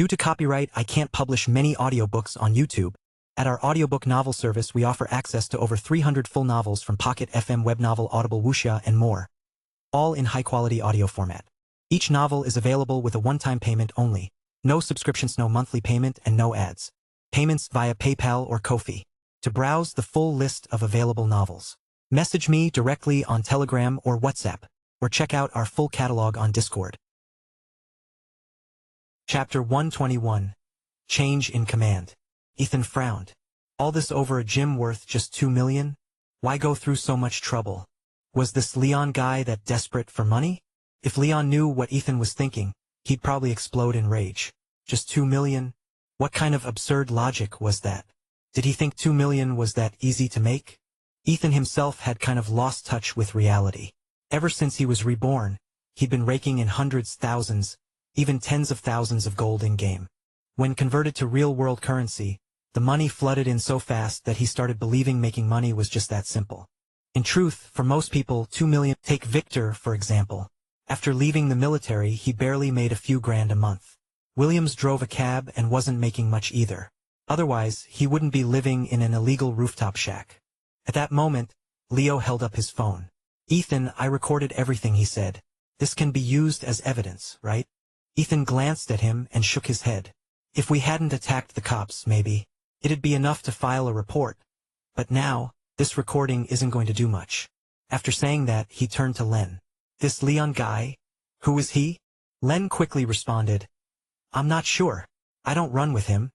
Due to copyright, I can't publish many audiobooks on YouTube. At our audiobook novel service, we offer access to over 300 full novels from Pocket FM, Webnovel, Audible, Wuxia, and more, all in high-quality audio format. Each novel is available with a one-time payment only. No subscriptions, no monthly payment, and no ads. Payments via PayPal or Ko-fi. To browse the full list of available novels, message me directly on Telegram or WhatsApp, or check out our full catalog on Discord. Chapter 121. Change in Command. Ethan frowned. All this over a gym worth just $2 million? Why go through so much trouble? Was this Leon guy that desperate for money? If Leon knew what Ethan was thinking, he'd probably explode in rage. Just $2 million? What kind of absurd logic was that? Did he think $2 million was that easy to make? Ethan himself had kind of lost touch with reality. Ever since he was reborn, he'd been raking in hundreds, thousands, even tens of thousands of gold in-game. When converted to real-world currency, the money flooded in so fast that he started believing making money was just that simple. In truth, for most people, $2 million. Take Victor, for example. After leaving the military, he barely made a few grand a month. Williams drove a cab and wasn't making much either. Otherwise, he wouldn't be living in an illegal rooftop shack. At that moment, Leo held up his phone. "Ethan, I recorded everything," he said. "This can be used as evidence, right?" Ethan glanced at him and shook his head. If we hadn't attacked the cops, maybe it'd be enough to file a report. But now, this recording isn't going to do much. After saying that, he turned to Len. "This Leon guy? Who is he?" Len quickly responded, "I'm not sure. I don't run with him.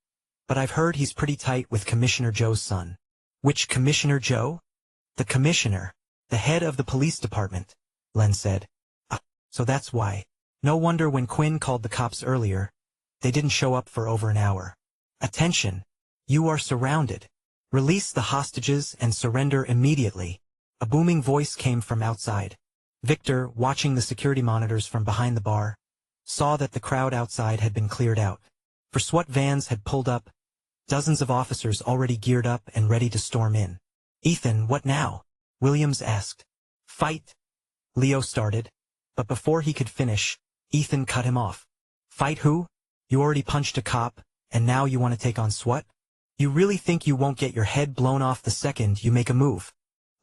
But I've heard he's pretty tight with Commissioner Joe's son." "Which Commissioner Joe?" "The commissioner. The head of the police department," Len said. "Ah, so that's why. No wonder when Quinn called the cops earlier, they didn't show up for over an hour. Attention! You are surrounded. Release the hostages and surrender immediately." A booming voice came from outside. Victor, watching the security monitors from behind the bar, saw that the crowd outside had been cleared out. For SWAT vans had pulled up, dozens of officers already geared up and ready to storm in. "Ethan, what now?" Williams asked. "Fight," Leo started, but before he could finish, Ethan cut him off. "Fight who? You already punched a cop, and now you want to take on SWAT? You really think you won't get your head blown off the second you make a move?"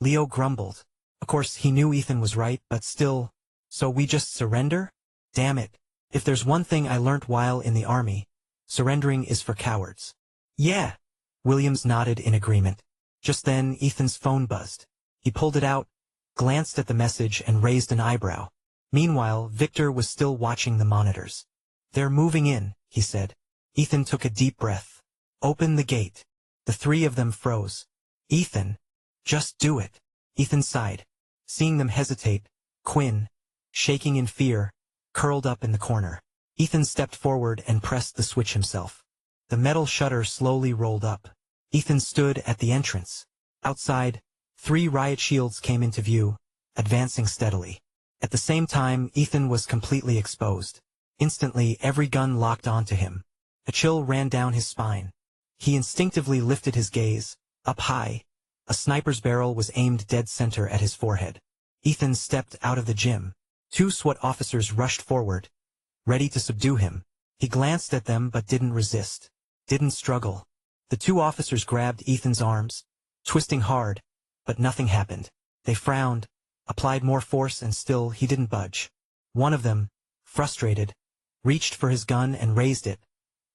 Leo grumbled. Of course, he knew Ethan was right, but still, "So we just surrender? Damn it. If there's one thing I learnt while in the army, surrendering is for cowards." "Yeah." Williams nodded in agreement. Just then, Ethan's phone buzzed. He pulled it out, glanced at the message, and raised an eyebrow. Meanwhile, Victor was still watching the monitors. "They're moving in," he said. Ethan took a deep breath. "Open the gate." The three of them froze. "Ethan, just do it." Ethan sighed. Seeing them hesitate, Quinn, shaking in fear, curled up in the corner. Ethan stepped forward and pressed the switch himself. The metal shutter slowly rolled up. Ethan stood at the entrance. Outside, 3 riot shields came into view, advancing steadily. At the same time, Ethan was completely exposed. Instantly, every gun locked onto him. A chill ran down his spine. He instinctively lifted his gaze, up high. A sniper's barrel was aimed dead center at his forehead. Ethan stepped out of the gym. 2 SWAT officers rushed forward, ready to subdue him. He glanced at them but didn't resist, didn't struggle. The 2 officers grabbed Ethan's arms, twisting hard, but nothing happened. They frowned, applied more force, and still he didn't budge. One of them, frustrated, reached for his gun and raised it,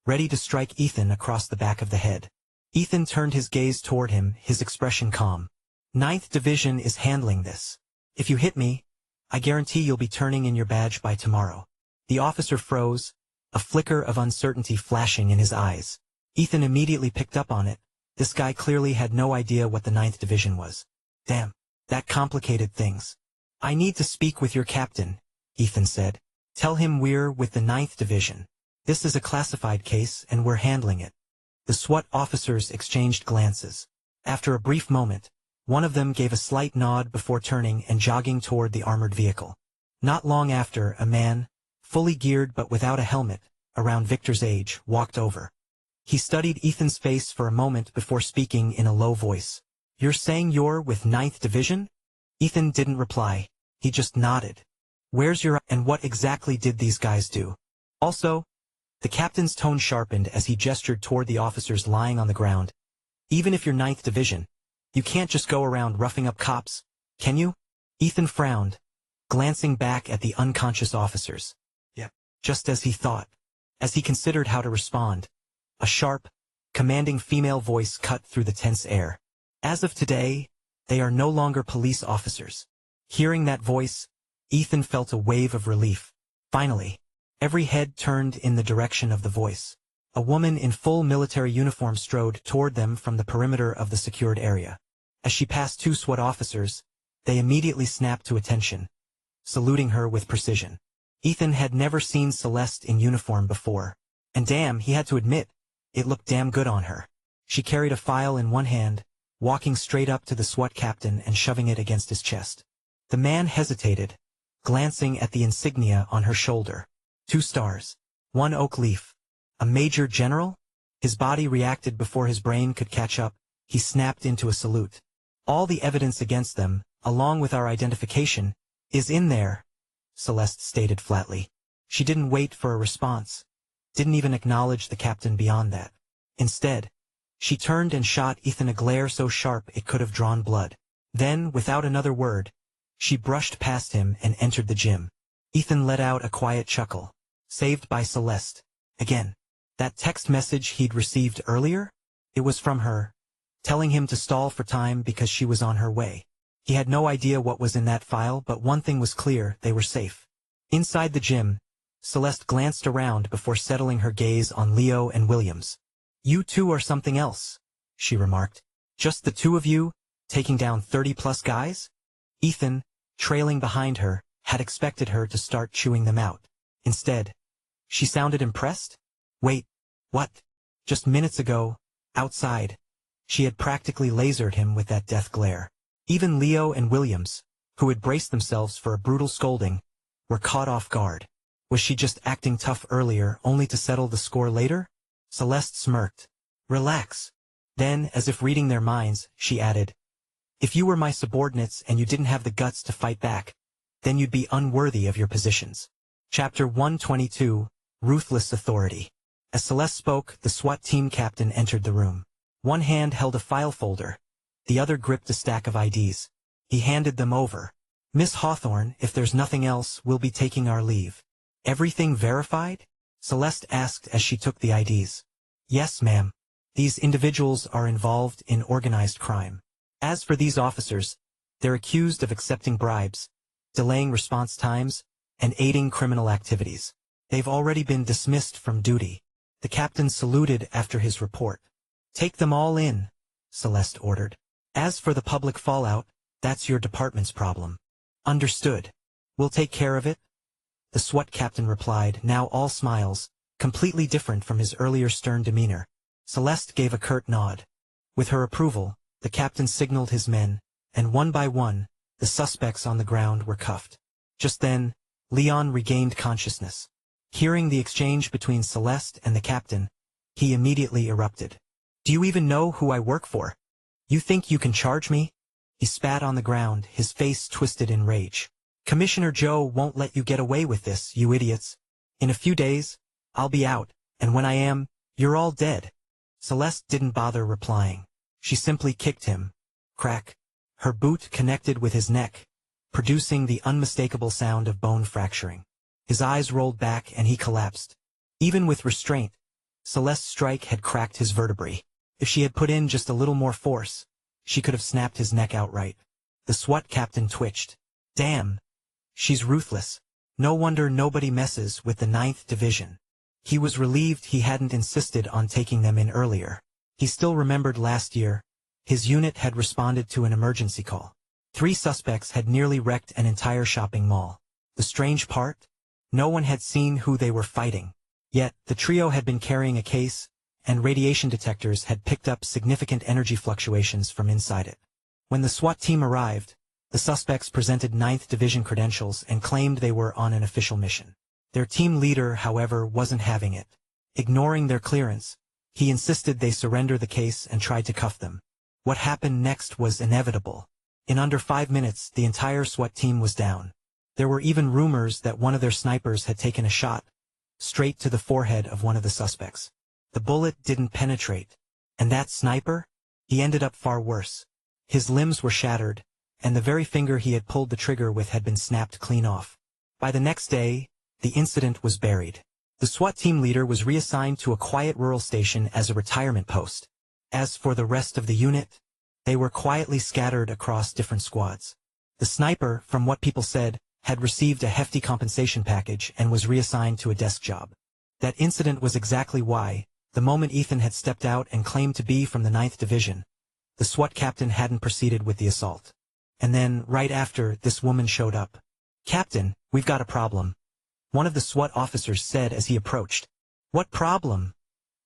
ready to strike Ethan across the back of the head. Ethan turned his gaze toward him, his expression calm. "9th Division is handling this. If you hit me, I guarantee you'll be turning in your badge by tomorrow." The officer froze, a flicker of uncertainty flashing in his eyes. Ethan immediately picked up on it. This guy clearly had no idea what the 9th Division was. Damn, that complicated things. "I need to speak with your captain," Ethan said. "Tell him we're with the 9th Division. This is a classified case and we're handling it." The SWAT officers exchanged glances. After a brief moment, one of them gave a slight nod before turning and jogging toward the armored vehicle. Not long after, a man, fully geared but without a helmet, around Victor's age, walked over. He studied Ethan's face for a moment before speaking in a low voice. "You're saying you're with 9th Division?" Ethan didn't reply. He just nodded. "Where's your... and what exactly did these guys do? Also, The captain's tone sharpened as he gestured toward the officers lying on the ground. Even if you're 9th Division, you can't just go around roughing up cops, can you? Ethan frowned, glancing back at the unconscious officers. Yep. Just as he thought. As he considered how to respond, a sharp, commanding female voice cut through the tense air. As of today, they are no longer police officers. Hearing that voice, Ethan felt a wave of relief. Finally, every head turned in the direction of the voice. A woman in full military uniform strode toward them from the perimeter of the secured area. As she passed 2 SWAT officers, they immediately snapped to attention, saluting her with precision. Ethan had never seen Celeste in uniform before, and damn, he had to admit, it looked damn good on her. She carried a file in one hand, walking straight up to the SWAT captain and shoving it against his chest. The man hesitated, glancing at the insignia on her shoulder. 2 stars. 1 oak leaf. A major general? His body reacted before his brain could catch up. He snapped into a salute. All the evidence against them, along with our identification, is in there, Celeste stated flatly. She didn't wait for a response, didn't even acknowledge the captain beyond that. Instead, she turned and shot Ethan a glare so sharp it could have drawn blood. Then, without another word, she brushed past him and entered the gym. Ethan let out a quiet chuckle. Saved by Celeste. Again. That text message he'd received earlier? It was from her, telling him to stall for time because she was on her way. He had no idea what was in that file, but one thing was clear, they were safe. Inside the gym, Celeste glanced around before settling her gaze on Leo and Williams. You two are something else, she remarked. Just the 2 of you, taking down 30-plus guys? Ethan, trailing behind her, had expected her to start chewing them out. Instead, she sounded impressed? Wait, what? Just minutes ago, outside, she had practically lasered him with that death glare. Even Leo and Williams, who had braced themselves for a brutal scolding, were caught off guard. Was she just acting tough earlier only to settle the score later? Celeste smirked. Relax. Then, as if reading their minds, she added, if you were my subordinates and you didn't have the guts to fight back, then you'd be unworthy of your positions. Chapter 122, Ruthless Authority. As Celeste spoke, the SWAT team captain entered the room. One hand held a file folder, the other gripped a stack of IDs. He handed them over. Miss Hawthorne, if there's nothing else, we'll be taking our leave. Everything verified? Celeste asked as she took the IDs. Yes, ma'am. These individuals are involved in organized crime. As for these officers, they're accused of accepting bribes, delaying response times, and aiding criminal activities. They've already been dismissed from duty. The captain saluted after his report. Take them all in, Celeste ordered. As for the public fallout, that's your department's problem. Understood. We'll take care of it, the SWAT captain replied, now all smiles, completely different from his earlier stern demeanor. Celeste gave a curt nod. With her approval, the captain signaled his men, and one by one, the suspects on the ground were cuffed. Just then, Leon regained consciousness. Hearing the exchange between Celeste and the captain, he immediately erupted. Do you even know who I work for? You think you can charge me? He spat on the ground, his face twisted in rage. Commissioner Joe won't let you get away with this, you idiots. In a few days, I'll be out, and when I am, you're all dead. Celeste didn't bother replying. She simply kicked him. Crack. Her boot connected with his neck, producing the unmistakable sound of bone fracturing. His eyes rolled back and he collapsed. Even with restraint, Celeste's strike had cracked his vertebrae. If she had put in just a little more force, she could have snapped his neck outright. The SWAT captain twitched. Damn. She's ruthless. No wonder nobody messes with the 9th Division. He was relieved he hadn't insisted on taking them in earlier. He still remembered last year, his unit had responded to an emergency call. 3 suspects had nearly wrecked an entire shopping mall. The strange part? No one had seen who they were fighting. Yet, the trio had been carrying a case, and radiation detectors had picked up significant energy fluctuations from inside it. When the SWAT team arrived, the suspects presented 9th Division credentials and claimed they were on an official mission. Their team leader, however, wasn't having it. Ignoring their clearance, he insisted they surrender the case and tried to cuff them. What happened next was inevitable. In under 5 minutes, the entire SWAT team was down. There were even rumors that one of their snipers had taken a shot, straight to the forehead of one of the suspects. The bullet didn't penetrate. And that sniper? He ended up far worse. His limbs were shattered, and the very finger he had pulled the trigger with had been snapped clean off. By the next day, the incident was buried. The SWAT team leader was reassigned to a quiet rural station as a retirement post. As for the rest of the unit, they were quietly scattered across different squads. The sniper, from what people said, had received a hefty compensation package and was reassigned to a desk job. That incident was exactly why, the moment Ethan had stepped out and claimed to be from the 9th Division, the SWAT captain hadn't proceeded with the assault. And then, right after, this woman showed up. "Captain, we've got a problem," one of the SWAT officers said as he approached. "What problem?"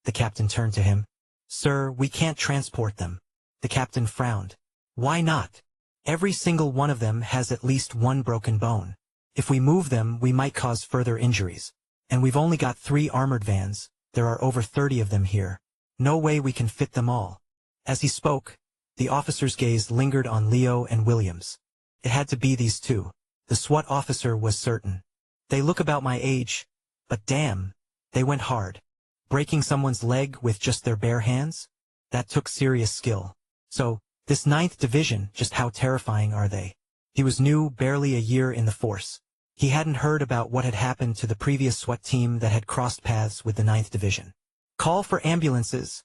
The captain turned to him. "Sir, we can't transport them." The captain frowned. "Why not? Every single one of them has at least one broken bone. If we move them, we might cause further injuries. And we've only got 3 armored vans. There are over 30 of them here. No way we can fit them all." As he spoke, the officer's gaze lingered on Leo and Williams. It had to be these two. The SWAT officer was certain. They look about my age, but damn, they went hard. Breaking someone's leg with just their bare hands? That took serious skill. So, this 9th Division, just how terrifying are they? He was new, barely a year in the force. He hadn't heard about what had happened to the previous SWAT team that had crossed paths with the 9th Division. "Call for ambulances,"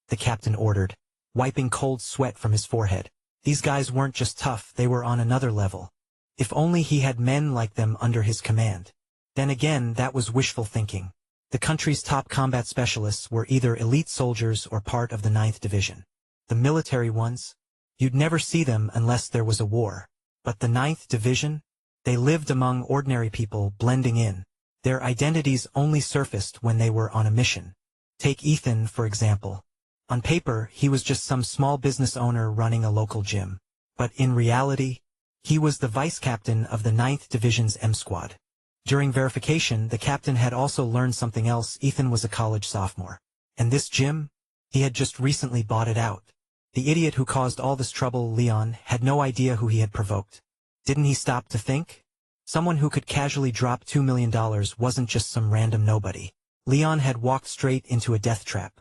the captain ordered, wiping cold sweat from his forehead. These guys weren't just tough, they were on another level. If only he had men like them under his command. Then again, that was wishful thinking. The country's top combat specialists were either elite soldiers or part of the 9th Division. The military ones? You'd never see them unless there was a war. But the 9th Division? They lived among ordinary people, blending in. Their identities only surfaced when they were on a mission. Take Ethan, for example. On paper, he was just some small business owner running a local gym. But in reality, he was the vice captain of the 9th Division's M Squad. During verification, the captain had also learned something else. Ethan was a college sophomore. And this gym? He had just recently bought it out. The idiot who caused all this trouble, Leon, had no idea who he had provoked. Didn't he stop to think? Someone who could casually drop $2 million wasn't just some random nobody. Leon had walked straight into a death trap.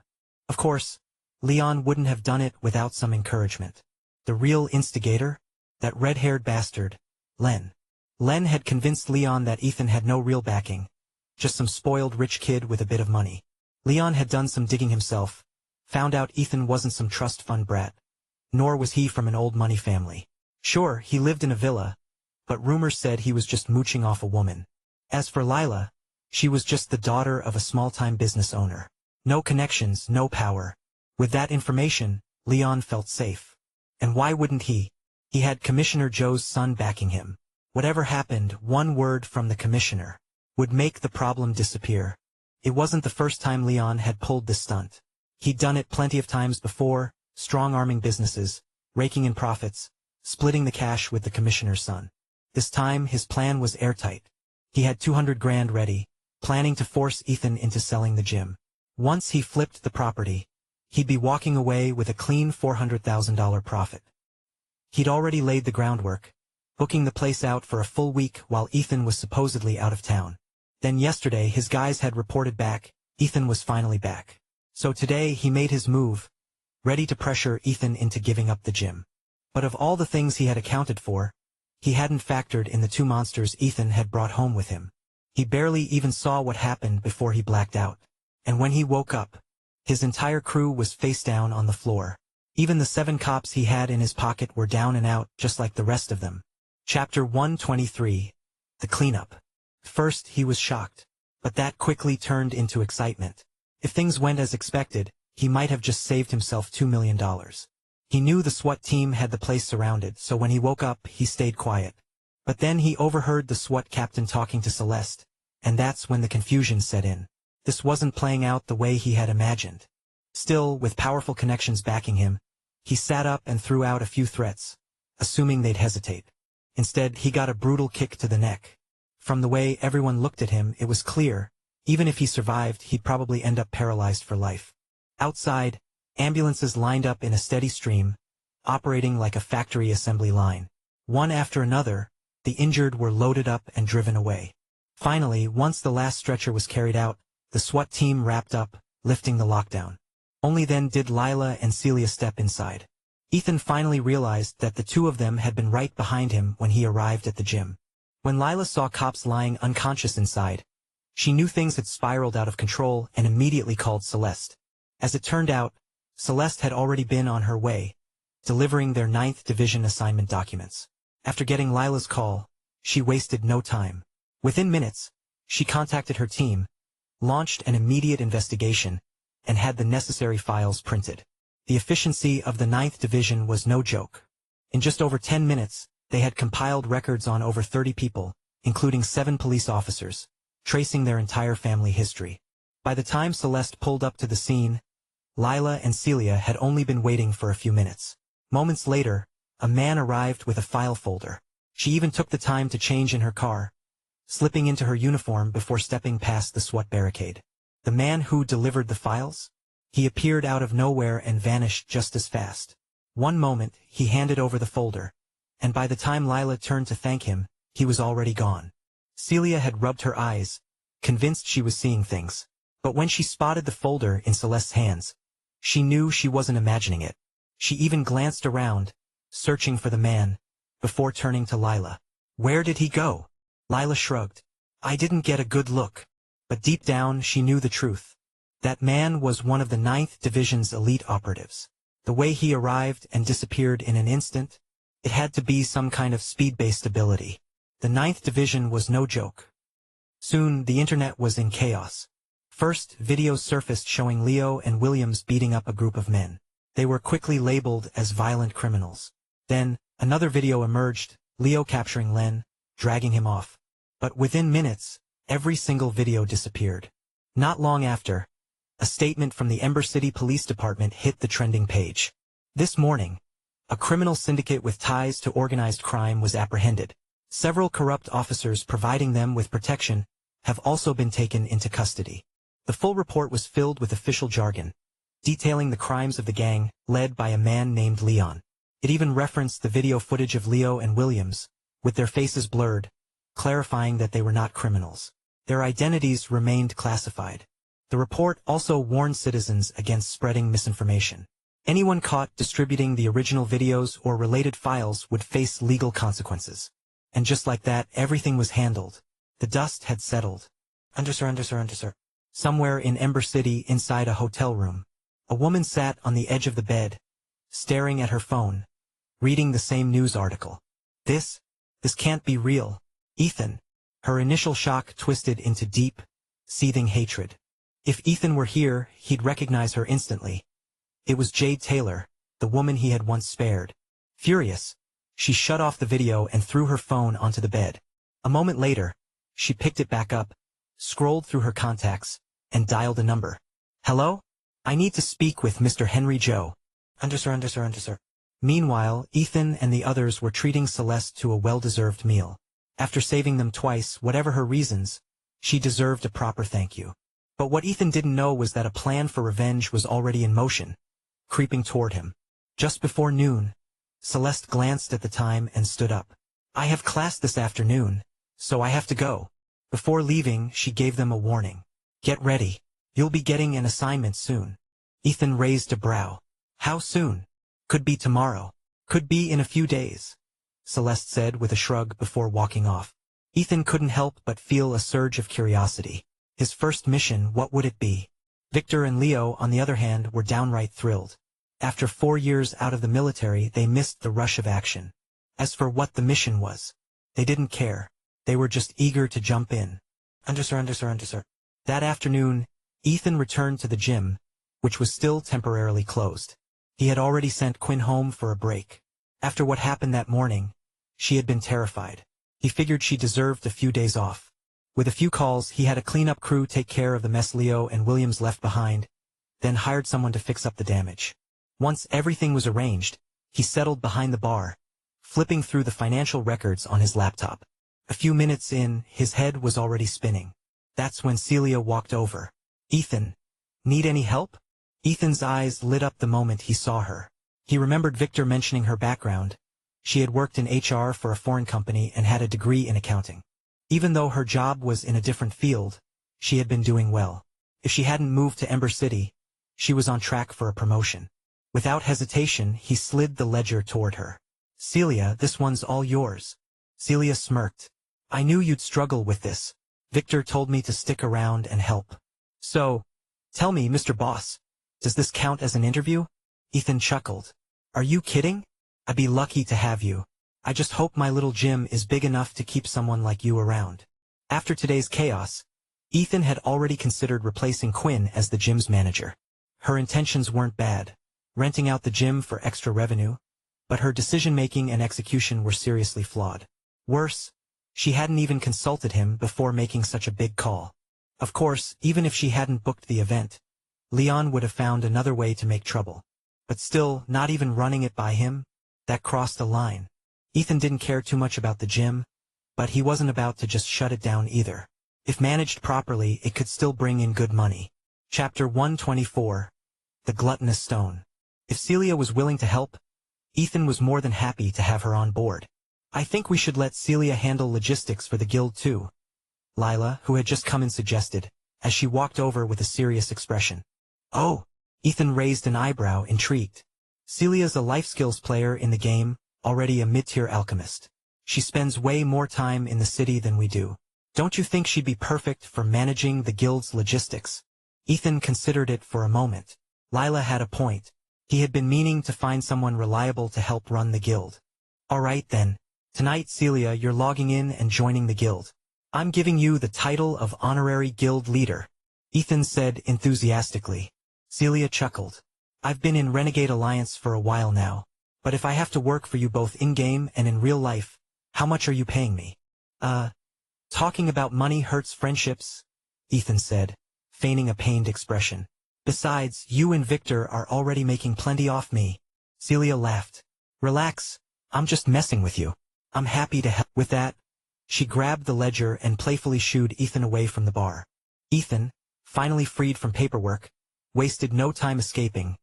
Of course, Leon wouldn't have done it without some encouragement. The real instigator? That red-haired bastard, Len. Len had convinced Leon that Ethan had no real backing, just some spoiled rich kid with a bit of money. Leon had done some digging himself, found out Ethan wasn't some trust fund brat, nor was he from an old money family. Sure, he lived in a villa, but rumors said he was just mooching off a woman. As for Lila, she was just the daughter of a small-time business owner. No connections, no power. With that information, Leon felt safe. And why wouldn't he? He had Commissioner Joe's son backing him. Whatever happened, one word from the commissioner would make the problem disappear. It wasn't the first time Leon had pulled this stunt. He'd done it plenty of times before, strong-arming businesses, raking in profits, splitting the cash with the commissioner's son. This time, his plan was airtight. He had 200 grand ready, planning to force Ethan into selling the gym. Once he flipped the property, he'd be walking away with a clean $400,000 profit. He'd already laid the groundwork, booking the place out for a full week while Ethan was supposedly out of town. Then yesterday his guys had reported back, Ethan was finally back. So today he made his move, ready to pressure Ethan into giving up the gym. But of all the things he had accounted for, he hadn't factored in the 2 monsters Ethan had brought home with him. He barely even saw what happened before he blacked out. And when he woke up, his entire crew was face down on the floor. Even the 7 cops he had in his pocket were down and out, just like the rest of them. Chapter 123. The Cleanup. First, he was shocked. But that quickly turned into excitement. If things went as expected, he might have just saved himself $2 million. He knew the SWAT team had the place surrounded, so when he woke up, he stayed quiet. But then he overheard the SWAT captain talking to Celeste, and that's when the confusion set in. This wasn't playing out the way he had imagined. Still, with powerful connections backing him, he sat up and threw out a few threats, assuming they'd hesitate. Instead, he got a brutal kick to the neck. From the way everyone looked at him, it was clear, even if he survived, he'd probably end up paralyzed for life. Outside, ambulances lined up in a steady stream, operating like a factory assembly line. One after another, the injured were loaded up and driven away. Finally, once the last stretcher was carried out, the SWAT team wrapped up, lifting the lockdown. Only then did Lila and Celia step inside. Ethan finally realized that the two of them had been right behind him when he arrived at the gym. When Lila saw cops lying unconscious inside, she knew things had spiraled out of control and immediately called Celeste. As it turned out, Celeste had already been on her way, delivering their 9th Division assignment documents. After getting Lila's call, she wasted no time. Within minutes, she contacted her team, launched an immediate investigation, and had the necessary files printed. The efficiency of the 9th Division was no joke. In just over 10 minutes, they had compiled records on over 30 people, including 7 police officers, tracing their entire family history. By the time Celeste pulled up to the scene, Lila and Celia had only been waiting for a few minutes. Moments later, a man arrived with a file folder. She even took the time to change in her car, slipping into her uniform before stepping past the SWAT barricade. The man who delivered the files? He appeared out of nowhere and vanished just as fast. One moment, he handed over the folder, and by the time Lila turned to thank him, he was already gone. Celia had rubbed her eyes, convinced she was seeing things. But when she spotted the folder in Celeste's hands, she knew she wasn't imagining it. She even glanced around, searching for the man, before turning to Lila. "Where did he go?" Lila shrugged. "I didn't get a good look." But deep down she knew the truth. That man was one of the 9th Division's elite operatives. The way he arrived and disappeared in an instant, it had to be some kind of speed-based ability. The 9th Division was no joke. Soon, the internet was in chaos. First, videos surfaced showing Leo and Williams beating up a group of men. They were quickly labeled as violent criminals. Then, another video emerged, Leo capturing Len, dragging him off. But within minutes, every single video disappeared. Not long after, a statement from the Ember City Police Department hit the trending page. This morning, a criminal syndicate with ties to organized crime was apprehended. Several corrupt officers providing them with protection have also been taken into custody. The full report was filled with official jargon, detailing the crimes of the gang, led by a man named Leon. It even referenced the video footage of Leo and Williams, with their faces blurred, clarifying that they were not criminals. Their identities remained classified. The report also warned citizens against spreading misinformation. Anyone caught distributing the original videos or related files would face legal consequences. And just like that, everything was handled. The dust had settled. Somewhere in Ember City, inside a hotel room, a woman sat on the edge of the bed, staring at her phone, reading the same news article. This can't be real. Ethan. Her initial shock twisted into deep, seething hatred. If Ethan were here, he'd recognize her instantly. It was Jade Taylor, the woman he had once spared. Furious, she shut off the video and threw her phone onto the bed. A moment later, she picked it back up, scrolled through her contacts, and dialed a number. "Hello? I need to speak with Mr. Henry Joe." Meanwhile, Ethan and the others were treating Celeste to a well-deserved meal. After saving them twice, whatever her reasons, she deserved a proper thank you. But what Ethan didn't know was that a plan for revenge was already in motion, creeping toward him. Just before noon, Celeste glanced at the time and stood up. "I have class this afternoon, so I have to go." Before leaving, she gave them a warning. "Get ready. You'll be getting an assignment soon." Ethan raised a brow. "How soon?" "Could be tomorrow. Could be in a few days," Celeste said with a shrug before walking off. Ethan couldn't help but feel a surge of curiosity. His first mission, what would it be? Victor and Leo, on the other hand, were downright thrilled. After 4 years out of the military, they missed the rush of action. As for what the mission was, they didn't care. They were just eager to jump in. That afternoon, Ethan returned to the gym, which was still temporarily closed. He had already sent Quinn home for a break. After what happened that morning, she had been terrified. He figured she deserved a few days off. With a few calls, he had a cleanup crew take care of the mess Leo and Williams left behind, then hired someone to fix up the damage. Once everything was arranged, he settled behind the bar, flipping through the financial records on his laptop. A few minutes in, his head was already spinning. That's when Celia walked over. "Ethan, need any help?" Ethan's eyes lit up the moment he saw her. He remembered Victor mentioning her background. She had worked in HR for a foreign company and had a degree in accounting. Even though her job was in a different field, she had been doing well. If she hadn't moved to Ember City, she was on track for a promotion. Without hesitation, he slid the ledger toward her. "Celia, this one's all yours." Celia smirked. "I knew you'd struggle with this. Victor told me to stick around and help. So, tell me, Mr. Boss, does this count as an interview?" Ethan chuckled. "Are you kidding? I'd be lucky to have you. I just hope my little gym is big enough to keep someone like you around." After today's chaos, Ethan had already considered replacing Quinn as the gym's manager. Her intentions weren't bad, renting out the gym for extra revenue, but her decision-making and execution were seriously flawed. Worse, she hadn't even consulted him before making such a big call. Of course, even if she hadn't booked the event, Leon would have found another way to make trouble. But still, not even running it by him, that crossed a line. Ethan didn't care too much about the gym, but he wasn't about to just shut it down either. If managed properly, it could still bring in good money. Chapter 124. The Gluttonous Stone. If Celia was willing to help, Ethan was more than happy to have her on board. "I think we should let Celia handle logistics for the guild too," Lila, who had just come in, suggested, as she walked over with a serious expression. "Oh," Ethan raised an eyebrow, intrigued. "Celia's a life skills player in the game, already a mid-tier alchemist. She spends way more time in the city than we do. Don't you think she'd be perfect for managing the guild's logistics?" Ethan considered it for a moment. Lila had a point. He had been meaning to find someone reliable to help run the guild. "All right then. Tonight, Celia, you're logging in and joining the guild. I'm giving you the title of Honorary Guild Leader," Ethan said enthusiastically. Celia chuckled. "I've been in Renegade Alliance for a while now, but if I have to work for you both in-game and in real life, how much are you paying me?" Talking about money hurts friendships," Ethan said, feigning a pained expression. "Besides, you and Victor are already making plenty off me." Celia laughed. "Relax, I'm just messing with you. I'm happy to help." With that, she grabbed the ledger and playfully shooed Ethan away from the bar. Ethan, finally freed from paperwork, wasted no time escaping,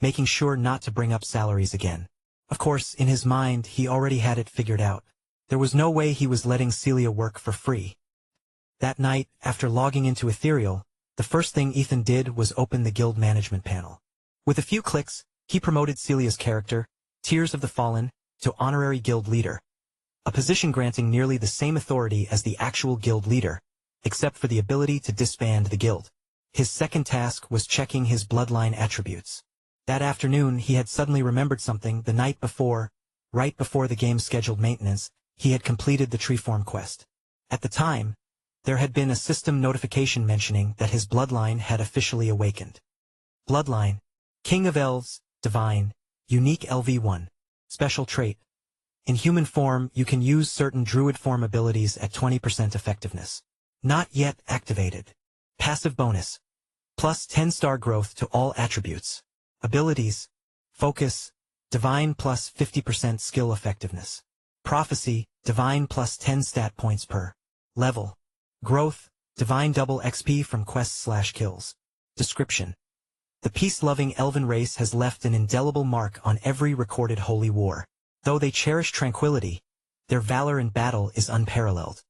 making sure not to bring up salaries again. Of course, in his mind, he already had it figured out. There was no way he was letting Celia work for free. That night, after logging into Ethereal, the first thing Ethan did was open the guild management panel. With a few clicks, he promoted Celia's character, Tears of the Fallen, to Honorary Guild Leader, a position granting nearly the same authority as the actual guild leader, except for the ability to disband the guild. His second task was checking his Bloodline attributes. That afternoon, he had suddenly remembered something. The night before, right before the game's scheduled maintenance, he had completed the Treeform quest. At the time, there had been a system notification mentioning that his Bloodline had officially awakened. Bloodline, King of Elves, Divine, Unique LV1. Special trait. In human form, you can use certain druid form abilities at 20% effectiveness. Not yet activated. Passive bonus. Plus 10 star growth to all attributes. Abilities. Focus. Divine plus 50% skill effectiveness. Prophecy. Divine plus 10 stat points per level. Growth. Divine double XP from quests/kills. Description. The peace-loving elven race has left an indelible mark on every recorded holy war. Though they cherish tranquility, their valor in battle is unparalleled.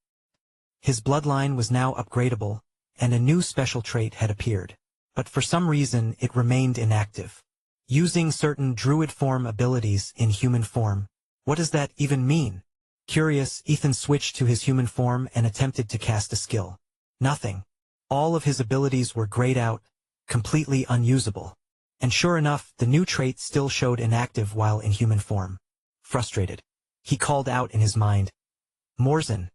His bloodline was now upgradable, and a new special trait had appeared. But for some reason it remained inactive. Using certain druid form abilities in human form. What does that even mean? Curious, Ethan switched to his human form and attempted to cast a skill. Nothing. All of his abilities were grayed out, completely unusable. And sure enough, the new trait still showed inactive while in human form. Frustrated, he called out in his mind, "Morzan,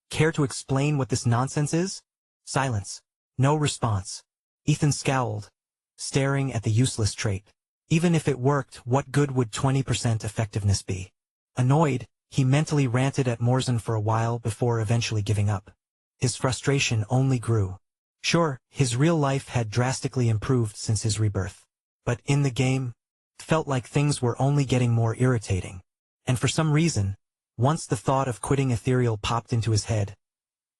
care to explain what this nonsense is?" Silence. No response. Ethan scowled, staring at the useless trait. Even if it worked, what good would 20% effectiveness be? Annoyed, he mentally ranted at Morzan for a while before eventually giving up. His frustration only grew. Sure, his real life had drastically improved since his rebirth. But in the game, it felt like things were only getting more irritating. And for some reason, once the thought of quitting Ethereal popped into his head,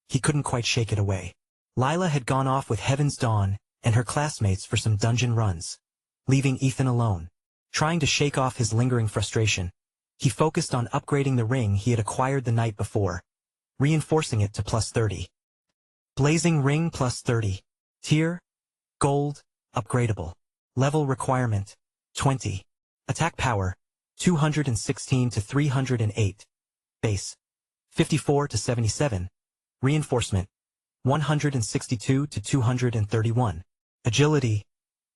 he couldn't quite shake it away. Lila had gone off with Heaven's Dawn and her classmates for some dungeon runs, leaving Ethan alone. Trying to shake off his lingering frustration, he focused on upgrading the ring he had acquired the night before, reinforcing it to +30. Blazing ring +30. Tier, gold, upgradable. Level requirement, 20. Attack power, 216 to 308. Base, 54 to 77. Reinforcement, 162 to 231. Agility,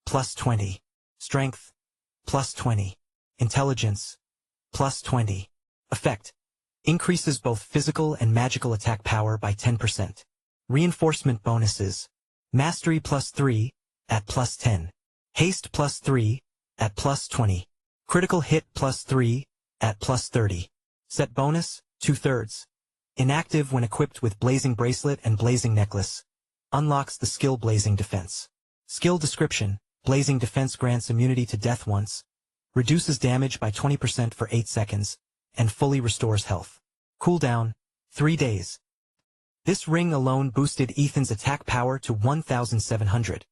+20. Strength, +20. Intelligence, +20. Effect, increases both physical and magical attack power by 10%. Reinforcement bonuses, Mastery +3, at +10. Haste +3, at +20. Critical hit +3, at +30. Set bonus, 2/3. Inactive when equipped with Blazing Bracelet and Blazing Necklace. Unlocks the skill Blazing Defense. Skill description, Blazing Defense grants immunity to death once, reduces damage by 20% for 8 seconds, and fully restores health. Cooldown, 3 days. This ring alone boosted Ethan's attack power to 1,700.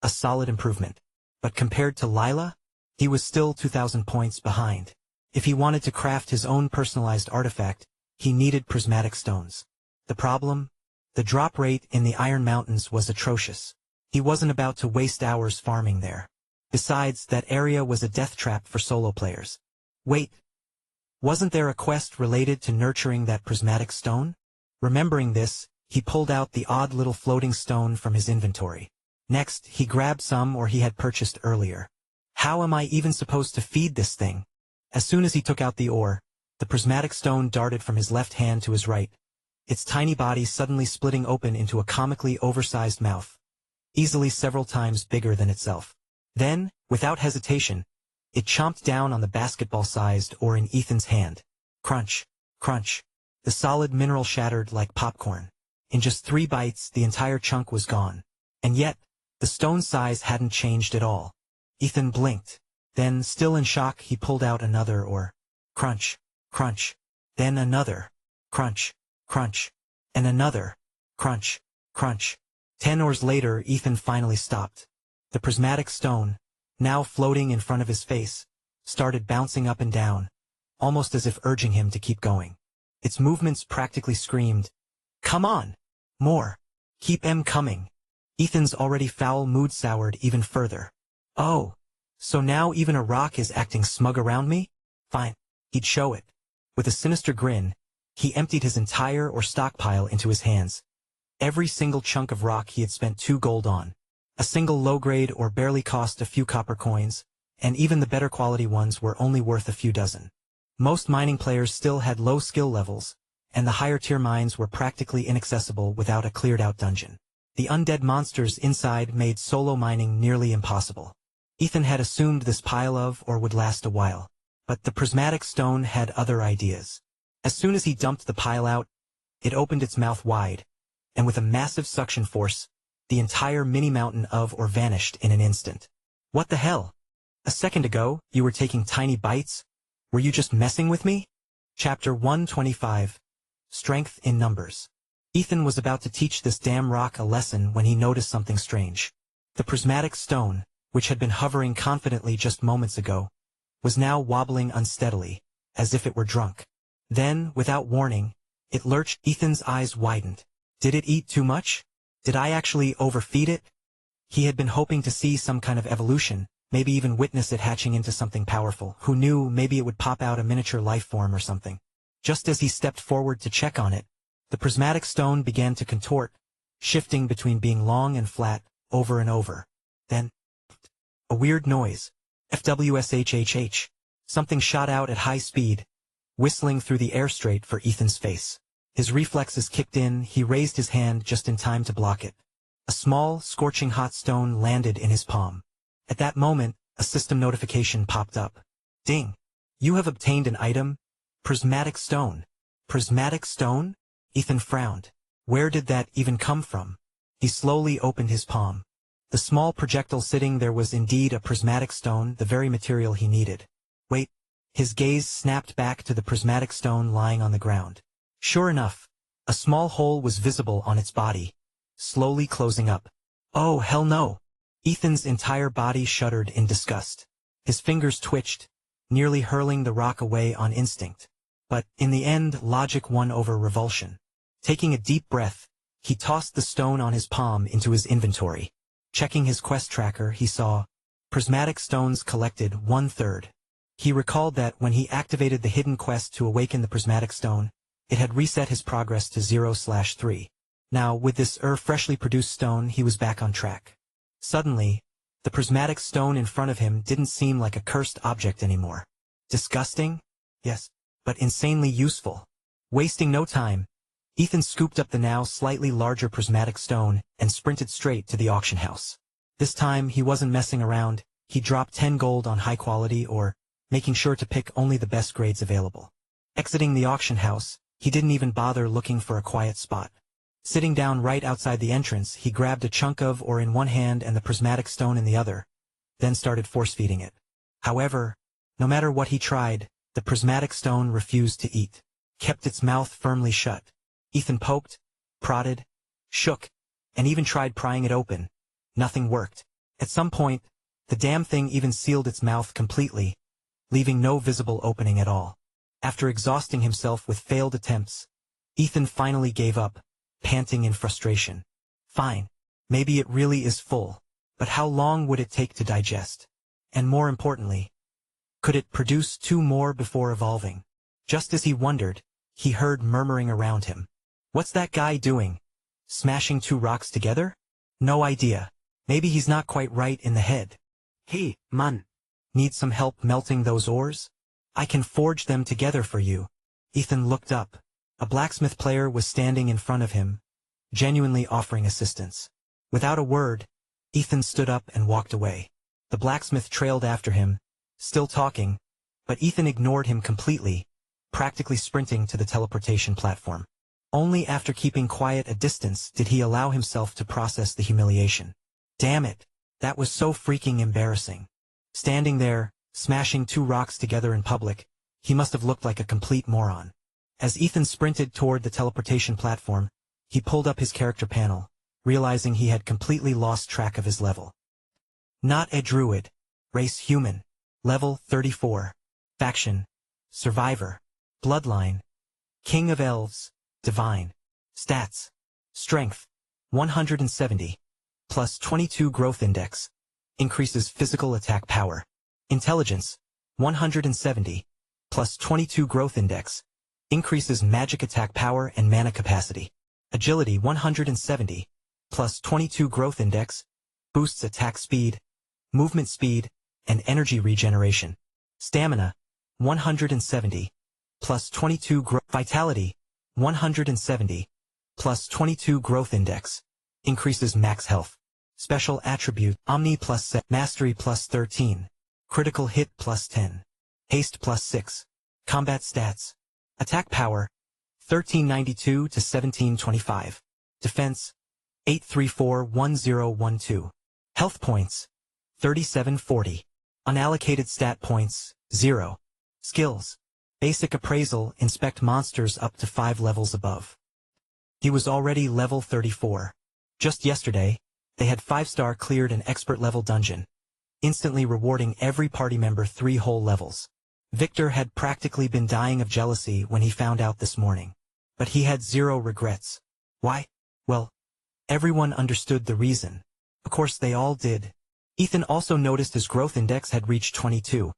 A solid improvement. But compared to Lila, he was still 2,000 points behind. If he wanted to craft his own personalized artifact, he needed prismatic stones. The problem? The drop rate in the Iron Mountains was atrocious. He wasn't about to waste hours farming there. Besides, that area was a death trap for solo players. Wait. Wasn't there a quest related to nurturing that prismatic stone? Remembering this, he pulled out the odd little floating stone from his inventory. Next, he grabbed some he had purchased earlier. How am I even supposed to feed this thing? As soon as he took out the ore, the prismatic stone darted from his left hand to his right, its tiny body suddenly splitting open into a comically oversized mouth, easily several times bigger than itself. Then, without hesitation, it chomped down on the basketball-sized ore in Ethan's hand. Crunch, crunch. The solid mineral shattered like popcorn. In just 3 bites, the entire chunk was gone. And yet, the stone size hadn't changed at all. Ethan blinked. Then, still in shock, he pulled out another ore. Crunch, crunch. Then another. Crunch, crunch. And another. Crunch, crunch. 10 ores later, Ethan finally stopped. The prismatic stone, now floating in front of his face, started bouncing up and down, almost as if urging him to keep going. Its movements practically screamed, "Come on! More! Keep 'em coming!" Ethan's already foul mood soured even further. Oh, so now even a rock is acting smug around me? Fine, he'd show it. With a sinister grin, he emptied his entire ore stockpile into his hands. Every single chunk of rock he had spent 2 gold on. A single low-grade ore barely cost a few copper coins, and even the better quality ones were only worth a few dozen. Most mining players still had low skill levels, and the higher-tier mines were practically inaccessible without a cleared-out dungeon. The undead monsters inside made solo mining nearly impossible. Ethan had assumed this pile of ore would last a while, but the prismatic stone had other ideas. As soon as he dumped the pile out, it opened its mouth wide, and with a massive suction force, the entire mini-mountain of ore vanished in an instant. What the hell? A second ago, you were taking tiny bites? Were you just messing with me? Chapter 125. Strength in Numbers. Ethan was about to teach this damn rock a lesson when he noticed something strange. The prismatic stone, which had been hovering confidently just moments ago, was now wobbling unsteadily, as if it were drunk. Then, without warning, it lurched. Ethan's eyes widened. Did it eat too much? Did I actually overfeed it? He had been hoping to see some kind of evolution, maybe even witness it hatching into something powerful. Who knew, maybe it would pop out a miniature life form or something. Just as he stepped forward to check on it, the prismatic stone began to contort, shifting between being long and flat, over and over. Then, a weird noise. FWSHHH. Something shot out at high speed, whistling through the air straight for Ethan's face. His reflexes kicked in, he raised his hand just in time to block it. A small, scorching hot stone landed in his palm. At that moment, a system notification popped up. Ding! You have obtained an item. Prismatic stone. Prismatic stone? Ethan frowned. Where did that even come from? He slowly opened his palm. The small projectile sitting there was indeed a prismatic stone, the very material he needed. Wait. His gaze snapped back to the prismatic stone lying on the ground. Sure enough, a small hole was visible on its body, slowly closing up. Oh, hell no! Ethan's entire body shuddered in disgust. His fingers twitched, nearly hurling the rock away on instinct. But, in the end, logic won over revulsion. Taking a deep breath, he tossed the stone on his palm into his inventory. Checking his quest tracker, he saw prismatic stones collected 1/3. He recalled that when he activated the hidden quest to awaken the prismatic stone, it had reset his progress to 0/3. Now, with this freshly produced stone, he was back on track. Suddenly, the prismatic stone in front of him didn't seem like a cursed object anymore. Disgusting? Yes, but insanely useful. Wasting no time, Ethan scooped up the now slightly larger prismatic stone and sprinted straight to the auction house. This time, he wasn't messing around. He dropped 10 gold on high quality or making sure to pick only the best grades available. Exiting the auction house, he didn't even bother looking for a quiet spot. Sitting down right outside the entrance, he grabbed a chunk of ore in one hand and the prismatic stone in the other, then started force-feeding it. However, no matter what he tried, the prismatic stone refused to eat, kept its mouth firmly shut. Ethan poked, prodded, shook, and even tried prying it open. Nothing worked. At some point, the damn thing even sealed its mouth completely, leaving no visible opening at all. After exhausting himself with failed attempts, Ethan finally gave up, panting in frustration. Fine, maybe it really is full, but how long would it take to digest? And more importantly, could it produce 2 more before evolving? Just as he wondered, he heard murmuring around him. What's that guy doing? Smashing 2 rocks together? No idea. Maybe he's not quite right in the head. Hey, man. Need some help melting those ores? I can forge them together for you. Ethan looked up. A blacksmith player was standing in front of him, genuinely offering assistance. Without a word, Ethan stood up and walked away. The blacksmith trailed after him, still talking, but Ethan ignored him completely, practically sprinting to the teleportation platform. Only after keeping quiet a distance did he allow himself to process the humiliation. Damn it, that was so freaking embarrassing. Standing there, smashing 2 rocks together in public, he must have looked like a complete moron. As Ethan sprinted toward the teleportation platform, he pulled up his character panel, realizing he had completely lost track of his level. Not a druid. Race human. Level 34. Faction. Survivor. Bloodline. King of Elves. Divine. Stats. Strength. 170. Plus 22 growth index. Increases physical attack power. Intelligence. 170. Plus 22 growth index. Increases magic attack power and mana capacity. Agility 170. Plus 22 growth index. Boosts attack speed, movement speed, and energy regeneration. Stamina 170. Plus 22 Vitality 170. Plus 22 growth index. Increases max health. Special attribute Omni plus set. Mastery plus 13. Critical hit plus 10. Haste plus 6. Combat stats. Attack power 1392 to 1725. Defense 8341012. Health points 3740. Unallocated stat points 0. Skills. Basic appraisal, inspect monsters up to 5 levels above. He was already level 34. Just yesterday, they had 5-star cleared an expert level dungeon, instantly rewarding every party member 3 whole levels. Victor had practically been dying of jealousy when he found out this morning. But he had 0 regrets. Why? Well, everyone understood the reason. Of course they all did. Ethan also noticed his growth index had reached 22.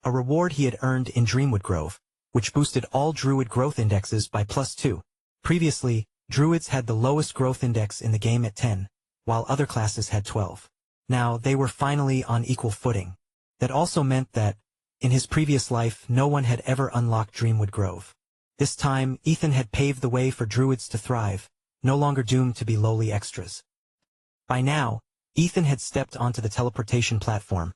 A reward he had earned in Dreamwood Grove, which boosted all druid growth indexes by +2. Previously, druids had the lowest growth index in the game at 10, while other classes had 12. Now they were finally on equal footing. That also meant that, in his previous life, no one had ever unlocked Dreamwood Grove. This time, Ethan had paved the way for druids to thrive, no longer doomed to be lowly extras. By now, Ethan had stepped onto the teleportation platform,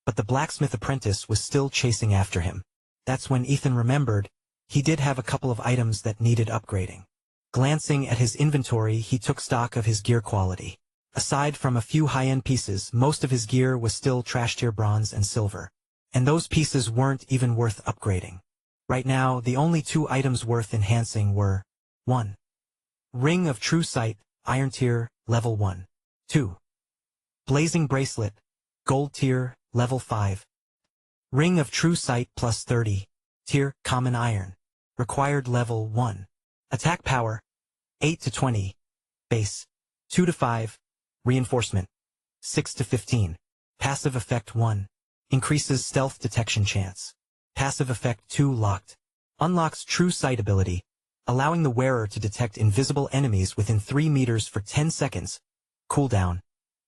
but the blacksmith apprentice was still chasing after him. That's when Ethan remembered, he did have a couple of items that needed upgrading. Glancing at his inventory, he took stock of his gear quality. Aside from a few high-end pieces, most of his gear was still trash-tier bronze and silver. And those pieces weren't even worth upgrading. Right now, the only 2 items worth enhancing were 1. Ring of True Sight, Iron Tier, Level 1. 2. Blazing Bracelet, Gold Tier, Level 5. Ring of True Sight plus 30. Tier, Common Iron. Required Level 1. Attack Power, 8 to 20. Base. 2 to 5. Reinforcement. 6 to 15. Passive effect 1. Increases stealth detection chance. Passive effect 2 locked. Unlocks true sight ability, allowing the wearer to detect invisible enemies within 3 meters for 10 seconds. Cooldown.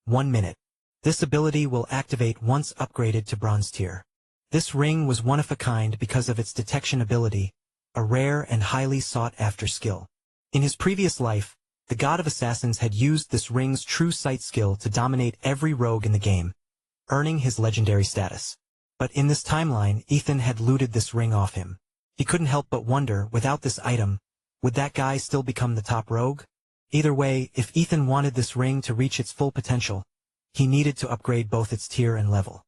1 minute. This ability will activate once upgraded to bronze tier. This ring was one of a kind because of its detection ability, a rare and highly sought-after skill. In his previous life, the God of Assassins had used this ring's true sight skill to dominate every rogue in the game, earning his legendary status. But in this timeline, Ethan had looted this ring off him. He couldn't help but wonder, without this item, would that guy still become the top rogue? Either way, if Ethan wanted this ring to reach its full potential, he needed to upgrade both its tier and level.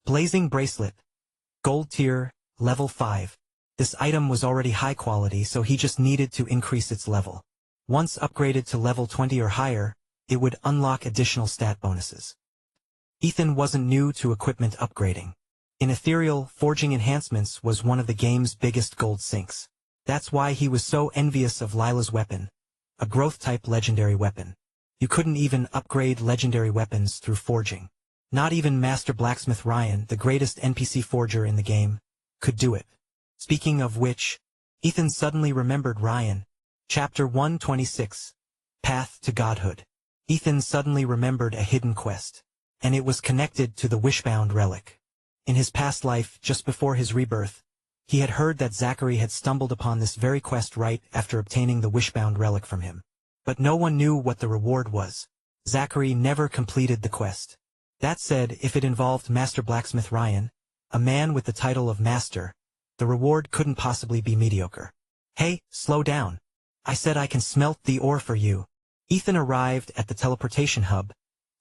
Blazing Bracelet. Gold tier, level 5. This item was already high quality, so he just needed to increase its level. Once upgraded to level 20 or higher, it would unlock additional stat bonuses. Ethan wasn't new to equipment upgrading. In Ethereal, forging enhancements was one of the game's biggest gold sinks. That's why he was so envious of Lila's weapon, a growth-type legendary weapon. You couldn't even upgrade legendary weapons through forging. Not even Master Blacksmith Ryan, the greatest NPC forger in the game, could do it. Speaking of which, Ethan suddenly remembered Ryan. Chapter 126. Path to Godhood. Ethan suddenly remembered a hidden quest, and it was connected to the Wishbound relic. In his past life, just before his rebirth, he had heard that Zachary had stumbled upon this very quest right after obtaining the Wishbound relic from him. But no one knew what the reward was. Zachary never completed the quest. That said, if it involved Master Blacksmith Ryan, a man with the title of Master, the reward couldn't possibly be mediocre. Hey, slow down. I said I can smelt the ore for you. Ethan arrived at the teleportation hub,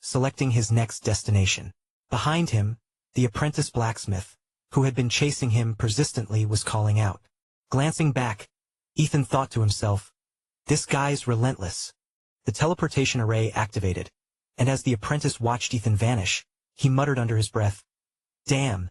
selecting his next destination. Behind him, the apprentice blacksmith, who had been chasing him persistently, was calling out. Glancing back, Ethan thought to himself, this guy's relentless. The teleportation array activated, and as the apprentice watched Ethan vanish, he muttered under his breath, damn.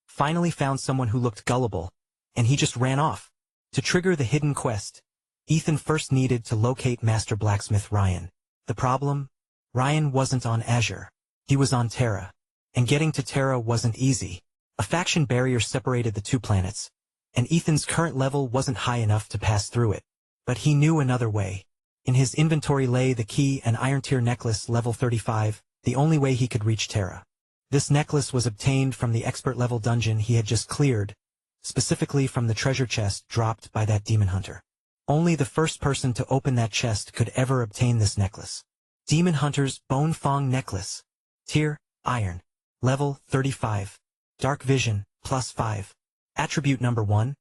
Finally found someone who looked gullible, and he just ran off. To trigger the hidden quest, Ethan first needed to locate Master Blacksmith Ryan. The problem? Ryan wasn't on Azure. He was on Terra. And getting to Terra wasn't easy. A faction barrier separated the two planets, and Ethan's current level wasn't high enough to pass through it. But he knew another way. In his inventory lay the key and Iron Tier necklace level 35, the only way he could reach Terra. This necklace was obtained from the expert level dungeon he had just cleared, specifically from the treasure chest dropped by that demon hunter. Only the first person to open that chest could ever obtain this necklace. Demon Hunter's Bone Fong Necklace. Tier, Iron. Level 35. Dark Vision, +5. Attribute number 1.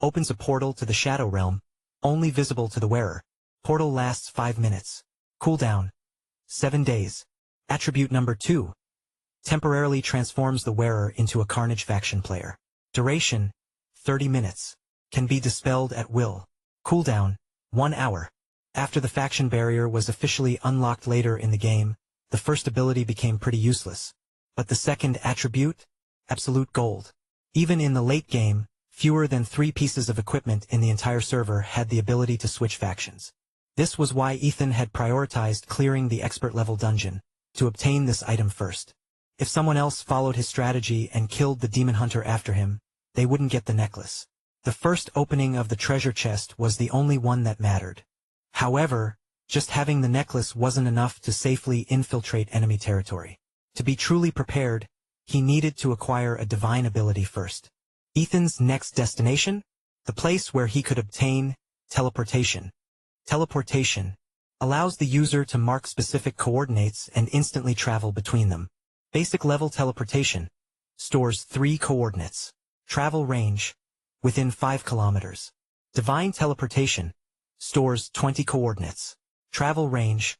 Opens a portal to the Shadow Realm, only visible to the wearer. Portal lasts 5 minutes. Cooldown. 7 days. Attribute number 2. Temporarily transforms the wearer into a Carnage faction player. Duration. 30 minutes. Can be dispelled at will. Cooldown. 1 hour. After the faction barrier was officially unlocked later in the game, the first ability became pretty useless. But the second attribute? Absolute gold. Even in the late game, fewer than 3 pieces of equipment in the entire server had the ability to switch factions. This was why Ethan had prioritized clearing the expert level dungeon, to obtain this item first. If someone else followed his strategy and killed the demon hunter after him, they wouldn't get the necklace. The first opening of the treasure chest was the only one that mattered. However, just having the necklace wasn't enough to safely infiltrate enemy territory. To be truly prepared, he needed to acquire a divine ability first. Ethan's next destination? The place where he could obtain teleportation. Teleportation allows the user to mark specific coordinates and instantly travel between them. Basic level teleportation stores 3 coordinates. Travel range within 5 kilometers. Divine teleportation stores 20 coordinates. Travel range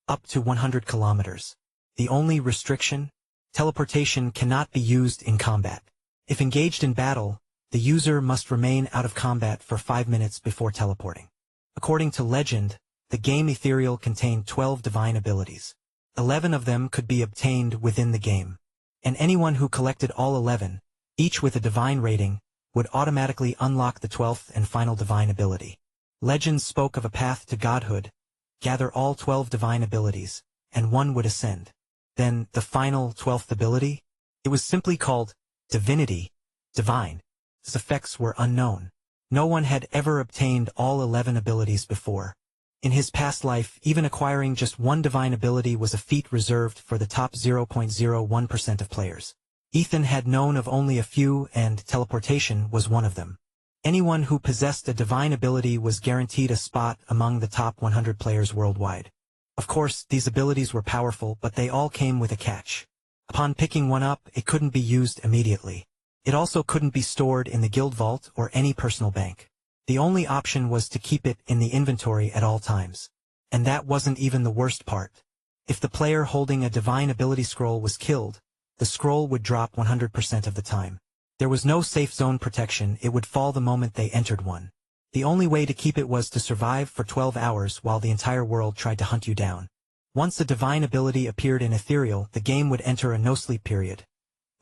up to 100 kilometers. The only restriction? Teleportation cannot be used in combat. If engaged in battle, the user must remain out of combat for 5 minutes before teleporting. According to legend, the game Ethereal contained 12 divine abilities. 11 of them could be obtained within the game. And anyone who collected all 11, each with a divine rating, would automatically unlock the 12th and final divine ability. Legends spoke of a path to godhood, gather all 12 divine abilities, and one would ascend. Then, the final 12th ability? It was simply called divinity, divine. Its effects were unknown. No one had ever obtained all 11 abilities before. In his past life, even acquiring just one divine ability was a feat reserved for the top 0.01% of players. Ethan had known of only a few, and teleportation was one of them. Anyone who possessed a divine ability was guaranteed a spot among the top 100 players worldwide. Of course, these abilities were powerful, but they all came with a catch. Upon picking one up, it couldn't be used immediately. It also couldn't be stored in the guild vault or any personal bank. The only option was to keep it in the inventory at all times. And that wasn't even the worst part. If the player holding a divine ability scroll was killed, the scroll would drop 100% of the time. There was no safe zone protection, it would fall the moment they entered one. The only way to keep it was to survive for 12 hours while the entire world tried to hunt you down. Once a divine ability appeared in Ethereal, the game would enter a no-sleep period,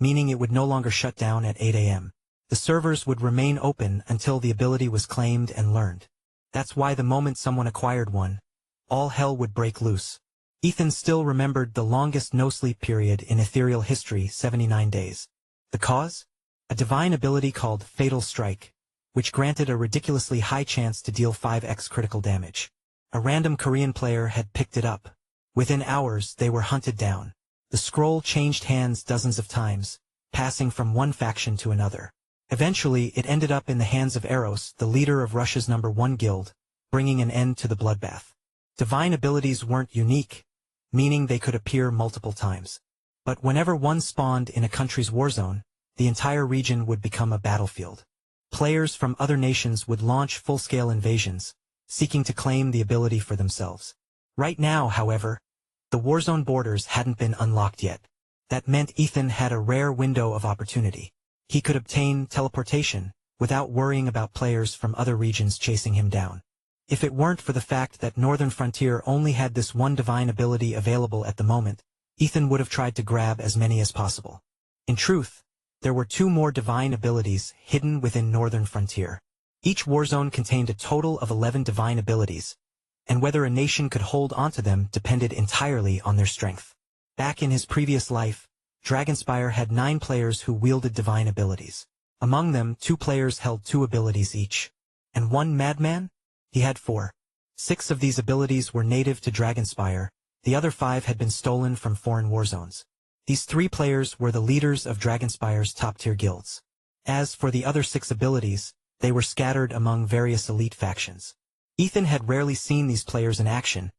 meaning it would no longer shut down at 8 a.m. The servers would remain open until the ability was claimed and learned. That's why the moment someone acquired one, all hell would break loose. Ethan still remembered the longest no-sleep period in Ethereal history, 79 days. The cause? A divine ability called Fatal Strike, which granted a ridiculously high chance to deal 5x critical damage. A random Korean player had picked it up. Within hours, they were hunted down. The scroll changed hands dozens of times, passing from one faction to another. Eventually, it ended up in the hands of Eros, the leader of Russia's #1 guild, bringing an end to the bloodbath. Divine abilities weren't unique, meaning they could appear multiple times. But whenever one spawned in a country's warzone, the entire region would become a battlefield. Players from other nations would launch full-scale invasions, seeking to claim the ability for themselves. Right now, however, the warzone borders hadn't been unlocked yet. That meant Ethan had a rare window of opportunity. He could obtain teleportation without worrying about players from other regions chasing him down. If it weren't for the fact that Northern Frontier only had this one divine ability available at the moment, Ethan would have tried to grab as many as possible. In truth, there were 2 more divine abilities hidden within Northern Frontier. Each warzone contained a total of 11 divine abilities, and whether a nation could hold onto them depended entirely on their strength. Back in his previous life, Dragonspire had 9 players who wielded divine abilities. Among them, 2 players held 2 abilities each. And one madman? He had 4. 6 of these abilities were native to Dragonspire, the other 5 had been stolen from foreign warzones. These 3 players were the leaders of Dragonspire's top-tier guilds. As for the other 6 abilities, they were scattered among various elite factions. Ethan had rarely seen these players in action,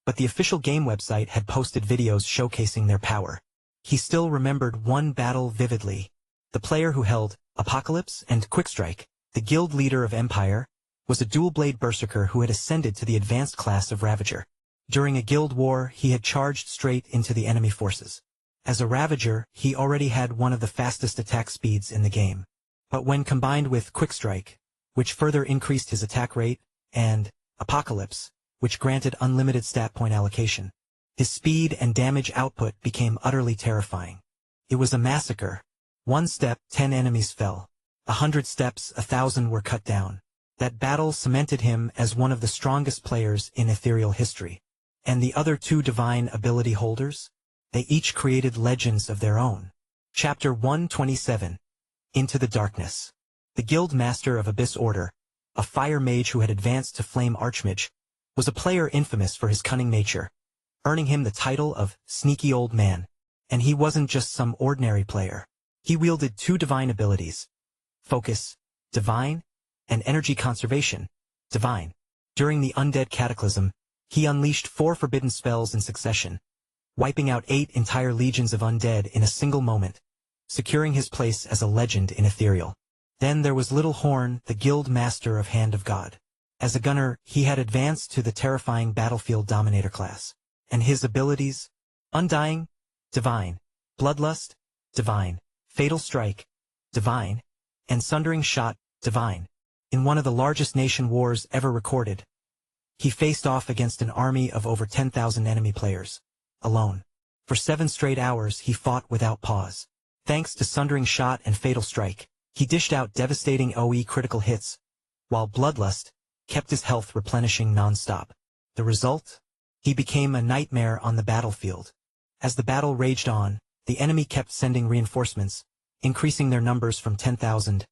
but the official game website had posted videos showcasing their power. He still remembered one battle vividly. The player who held Apocalypse and Quickstrike, the guild leader of Empire, was a dual-blade berserker who had ascended to the advanced class of Ravager. During a guild war, he had charged straight into the enemy forces. As a Ravager, he already had one of the fastest attack speeds in the game. But when combined with Quickstrike, which further increased his attack rate, and Apocalypse, which granted unlimited stat point allocation, his speed and damage output became utterly terrifying. It was a massacre. 1 step, 10 enemies fell. 100 steps, 1,000 were cut down. That battle cemented him as one of the strongest players in Ethereal history. And the other 2 divine ability holders? They each created legends of their own. Chapter 127. Into the Darkness. The Guild Master of Abyss Order, a fire mage who had advanced to Flame Archmage, was a player infamous for his cunning nature, earning him the title of Sneaky Old Man. And he wasn't just some ordinary player. He wielded 2 divine abilities: Focus, divine, and Energy Conservation, divine. During the Undead Cataclysm, he unleashed 4 forbidden spells in succession, wiping out 8 entire legions of undead in a single moment, securing his place as a legend in Ethereal. Then there was Little Horn, the Guild Master of Hand of God. As a gunner, he had advanced to the terrifying Battlefield Dominator class. And his abilities? Undying, divine. Bloodlust, divine. Fatal Strike, divine. And Sundering Shot, divine. In one of the largest nation wars ever recorded, he faced off against an army of over 10,000 enemy players. Alone. For 7 straight hours he fought without pause. Thanks to Sundering Shot and Fatal Strike, he dished out devastating OE critical hits, while Bloodlust, kept his health replenishing non-stop. The result? He became a nightmare on the battlefield. As the battle raged on, the enemy kept sending reinforcements, increasing their numbers from 10,000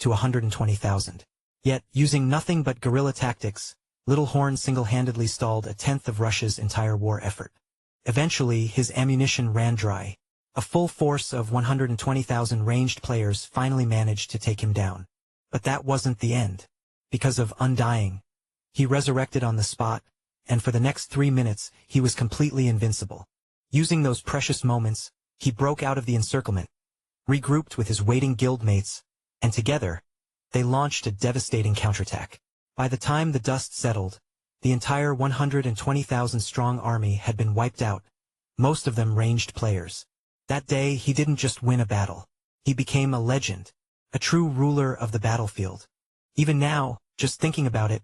to 120,000. Yet, using nothing but guerrilla tactics, Little Horn single-handedly stalled a tenth of Russia's entire war effort. Eventually, his ammunition ran dry. A full force of 120,000 ranged players finally managed to take him down. But that wasn't the end. Because of Undying, he resurrected on the spot, and for the next 3 minutes, he was completely invincible. Using those precious moments, he broke out of the encirclement, regrouped with his waiting guildmates, and together, they launched a devastating counterattack. By the time the dust settled, the entire 120,000-strong army had been wiped out, most of them ranged players. That day, he didn't just win a battle. He became a legend, a true ruler of the battlefield. Even now, just thinking about it,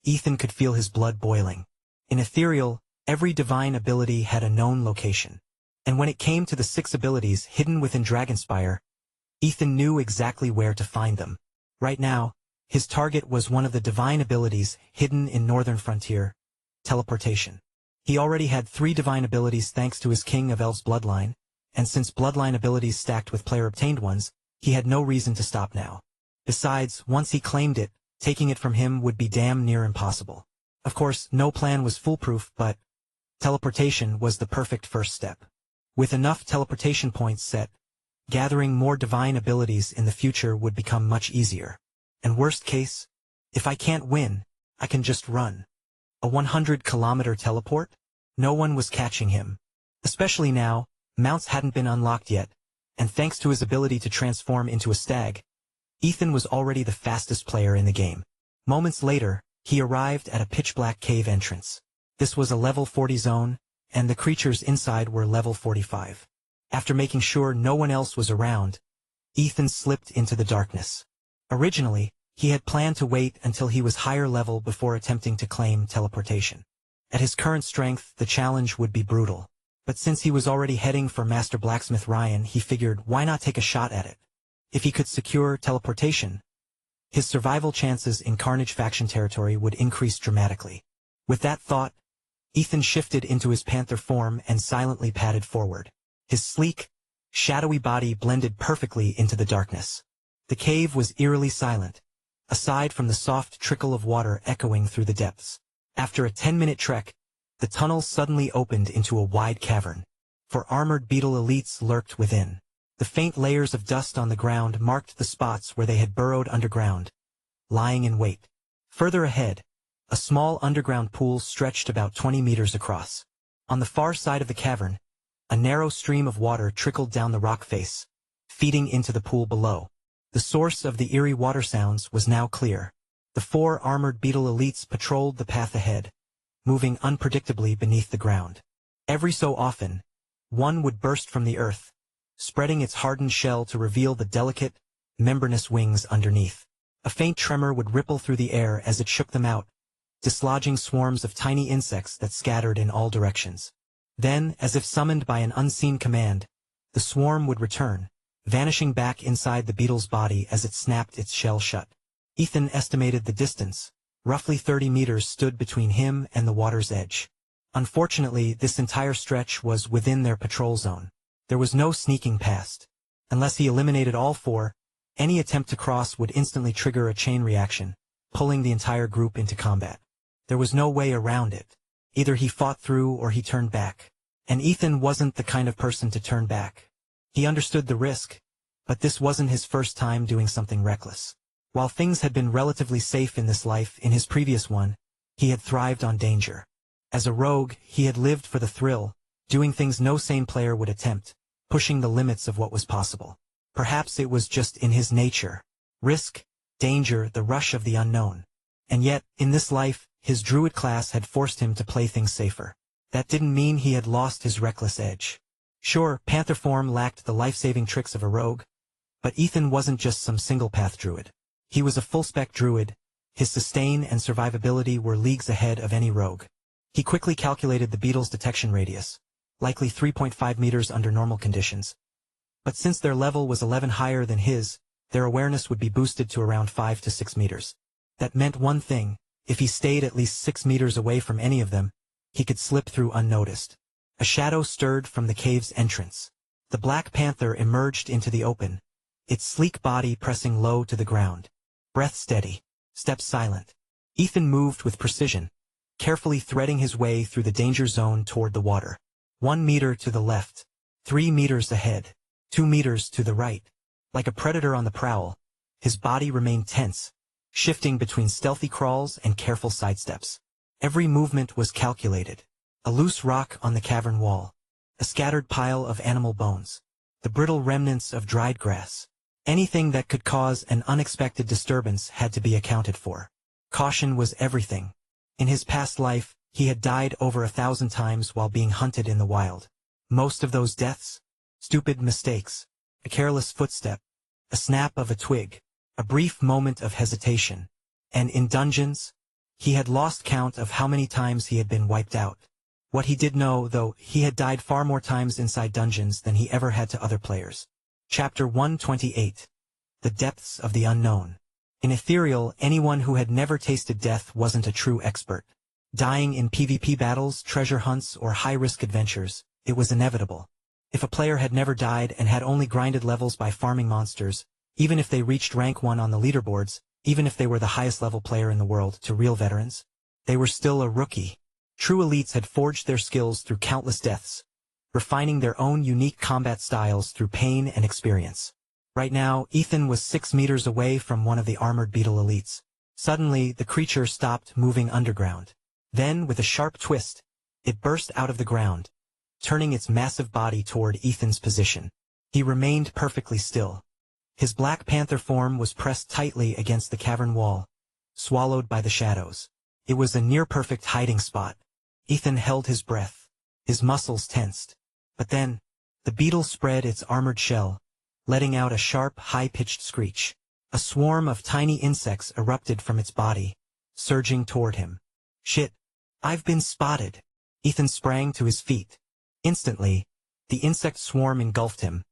Ethan could feel his blood boiling. In Ethereal, every divine ability had a known location. And when it came to the 6 abilities hidden within Dragonspire, Ethan knew exactly where to find them. Right now, his target was one of the divine abilities hidden in Northern Frontier, teleportation. He already had 3 divine abilities thanks to his King of Elves bloodline, and since bloodline abilities stacked with player-obtained ones, he had no reason to stop now. Besides, once he claimed it, taking it from him would be damn near impossible. Of course, no plan was foolproof, but teleportation was the perfect first step. With enough teleportation points set, gathering more divine abilities in the future would become much easier. And worst case, if I can't win, I can just run. A 100-kilometer teleport? No one was catching him. Especially now, mounts hadn't been unlocked yet, and thanks to his ability to transform into a stag, Ethan was already the fastest player in the game. Moments later, he arrived at a pitch-black cave entrance. This was a level 40 zone, and the creatures inside were level 45. After making sure no one else was around, Ethan slipped into the darkness. Originally, he had planned to wait until he was higher level before attempting to claim teleportation. At his current strength, the challenge would be brutal. But since he was already heading for Master Blacksmith Ryan, he figured why not take a shot at it. If he could secure teleportation, his survival chances in Carnage faction territory would increase dramatically. With that thought, Ethan shifted into his panther form and silently padded forward. His sleek, shadowy body blended perfectly into the darkness. The cave was eerily silent, aside from the soft trickle of water echoing through the depths. After a 10-minute trek, the tunnel suddenly opened into a wide cavern. For armored beetle elites lurked within. The faint layers of dust on the ground marked the spots where they had burrowed underground, lying in wait. Further ahead, a small underground pool stretched about 20 meters across. On the far side of the cavern, a narrow stream of water trickled down the rock face, feeding into the pool below. The source of the eerie water sounds was now clear. The 4 armored beetle elites patrolled the path ahead, moving unpredictably beneath the ground. Every so often, one would burst from the earth, spreading its hardened shell to reveal the delicate, membranous wings underneath. A faint tremor would ripple through the air as it shook them out, dislodging swarms of tiny insects that scattered in all directions. Then, as if summoned by an unseen command, the swarm would return, vanishing back inside the beetle's body as it snapped its shell shut. Ethan estimated the distance. Roughly 30 meters stood between him and the water's edge. Unfortunately, this entire stretch was within their patrol zone. There was no sneaking past. Unless he eliminated all 4, any attempt to cross would instantly trigger a chain reaction, pulling the entire group into combat. There was no way around it. Either he fought through or he turned back. And Ethan wasn't the kind of person to turn back. He understood the risk, but this wasn't his first time doing something reckless. While things had been relatively safe in this life, in his previous one, he had thrived on danger. As a rogue, he had lived for the thrill, doing things no sane player would attempt, pushing the limits of what was possible. Perhaps it was just in his nature. Risk, danger, the rush of the unknown. And yet, in this life, his druid class had forced him to play things safer. That didn't mean he had lost his reckless edge. Sure, panther form lacked the life-saving tricks of a rogue, but Ethan wasn't just some single-path druid. He was a full-spec druid. His sustain and survivability were leagues ahead of any rogue. He quickly calculated the beetle's detection radius, likely 3.5 meters under normal conditions. But since their level was 11 higher than his, their awareness would be boosted to around 5 to 6 meters. That meant one thing: If he stayed at least 6 meters away from any of them, he could slip through unnoticed. A shadow stirred from the cave's entrance. The Black Panther emerged into the open, its sleek body pressing low to the ground. Breath steady, steps silent. Ethan moved with precision, carefully threading his way through the danger zone toward the water. 1 meter to the left, 3 meters ahead, 2 meters to the right. Like a predator on the prowl, his body remained tense, shifting between stealthy crawls and careful sidesteps. Every movement was calculated. A loose rock on the cavern wall, a scattered pile of animal bones, the brittle remnants of dried grass. Anything that could cause an unexpected disturbance had to be accounted for. Caution was everything. In his past life, he had died over 1,000 times while being hunted in the wild. Most of those deaths? Stupid mistakes. A careless footstep. A snap of a twig. A brief moment of hesitation. And in dungeons, he had lost count of how many times he had been wiped out. What he did know, though, he had died far more times inside dungeons than he ever had to other players. Chapter 128. The Depths of the Unknown. In Ethereal, anyone who had never tasted death wasn't a true expert. Dying in PvP battles, treasure hunts, or high-risk adventures, it was inevitable. If a player had never died and had only grinded levels by farming monsters, even if they reached rank 1 on the leaderboards, even if they were the highest level player in the world to real veterans, they were still a rookie. True elites had forged their skills through countless deaths, refining their own unique combat styles through pain and experience. Right now, Ethan was 6 meters away from one of the armored beetle elites. Suddenly, the creature stopped moving underground. Then, with a sharp twist, it burst out of the ground, turning its massive body toward Ethan's position. He remained perfectly still. His Black Panther form was pressed tightly against the cavern wall, swallowed by the shadows. It was a near-perfect hiding spot. Ethan held his breath, his muscles tensed. But then, the beetle spread its armored shell, letting out a sharp, high-pitched screech. A swarm of tiny insects erupted from its body, surging toward him. Shit! I've been spotted! Ethan sprang to his feet. Instantly, the insect swarm engulfed him,